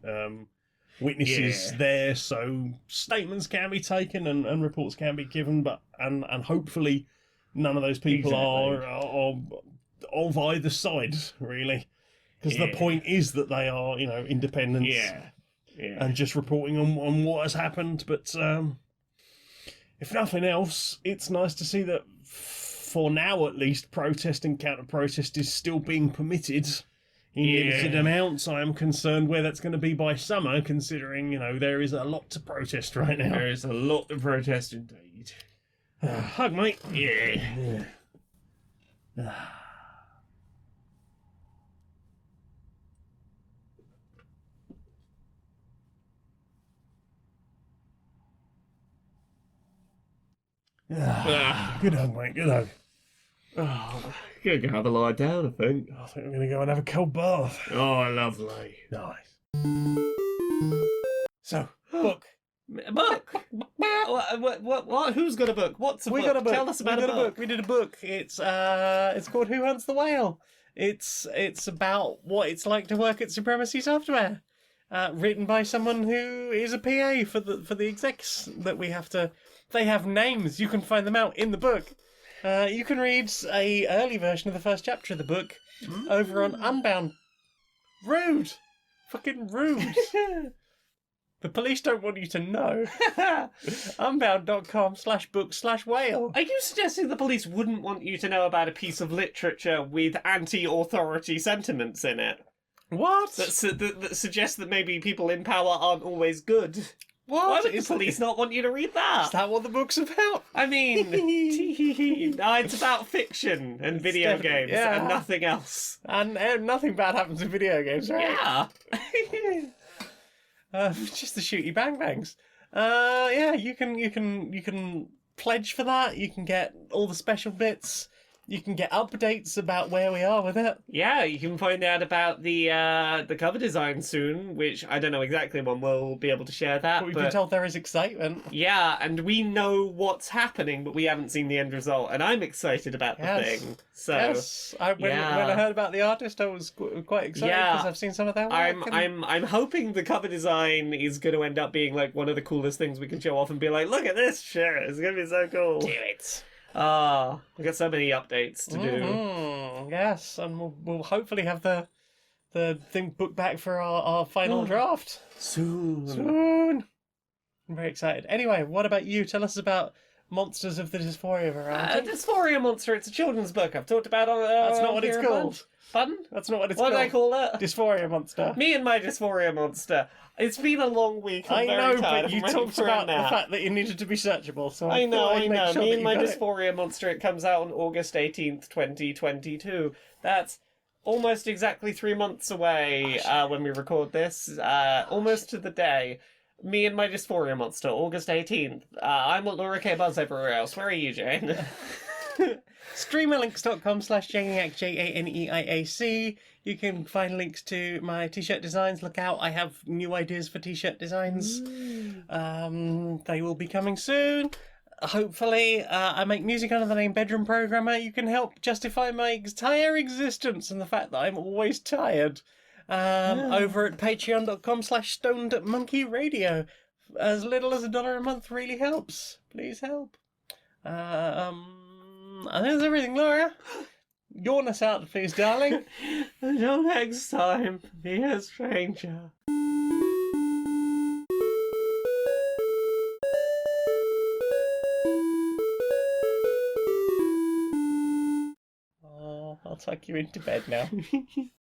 witnesses there, so statements can be taken and reports can be given, but and hopefully none of those people are of either side, really, because the point is that they are, you know, independent, and just reporting on what has happened. But if nothing else, it's nice to see that, for now at least, protest and counter-protest is still being permitted in limited amounts. I am concerned where that's going to be by summer, considering, you know, there is a lot to protest right now. There is a lot to protest indeed. Hug, mate. Yeah. Good hug, mate. Good hug. Oh, gonna go have a lie down, I think. I think I'm going to go and have a cold bath. Oh, lovely. Nice. So, book. What? Who's got a book? What's a book? Got a book. Tell us about a book. We did a book. It's called Who Hunts the Whale. It's about what it's like to work at Supremacy Software. Written by someone who is a PA for the execs that we have to. They have names. You can find them out in the book. You can read a early version of the first chapter of the book over on Unbound. Rude. Fucking rude. The police don't want you to know. Unbound.com/book/whale. Are you suggesting the police wouldn't want you to know about a piece of literature with anti-authority sentiments in it? What? That suggests that maybe people in power aren't always good? Why would the Is police not want you to read that? Is that what the book's about? I mean, no, it's about fiction and video definitely- games yeah. and nothing else. And nothing bad happens in video games, right? Yeah. Just the shooty bang bangs. Yeah, you can pledge for that. You can get all the special bits. You can get updates about where we are with it. Yeah, you can find out about the cover design soon, which I don't know exactly when we'll be able to share that. But we've been told there is excitement. Yeah, and we know what's happening, but we haven't seen the end result, and I'm excited about the Yes. thing. So Yes, when yeah. I heard about the artist, I was quite excited Yeah. because I've seen some of their work. I'm hoping the cover design is going to end up being like one of the coolest things we can show off and be like, look at this shit, it's going to be so cool. Do it. We've got so many updates to do. Mhm, yes, and we'll hopefully have the thing booked back for our final draft soon. I'm very excited. Anyway, what about you? Tell us about Monsters of the Dysphoria variety. Dysphoria Monster, it's a children's book I've talked about on That's not what it's here a bunch. called. Pardon? That's not what it's What called. did I call it? Dysphoria Monster. Me and my Dysphoria Monster. It's been a long week. I I'm know, very tired. but you I'm ready talked for a about the nap. fact that it needed to be searchable, so I know, thought I I'd make know. sure Me that and you my got it. Dysphoria Monster, it comes out on August 18th, 2022. That's almost exactly 3 months away when we record this. Almost to the day. Me and my Dysphoria Monster, August 18th. I'm at Laura K. Buzz everywhere else. Where are you, Jane? Streamerlinks.com/Janiac, JANEIAC. You can find links to my t-shirt designs. Look out, I have new ideas for t-shirt designs. They will be coming soon. Hopefully, I make music under the name Bedroom Programmer. You can help justify my entire existence and the fact that I'm always tired. Over at patreon.com/stonedmonkeyradio. As little as $1 a month really helps. Please help. I think that's everything, Laura. Yawn us out, please, darling. Until next time, be a stranger. Oh, I'll tuck you into bed now.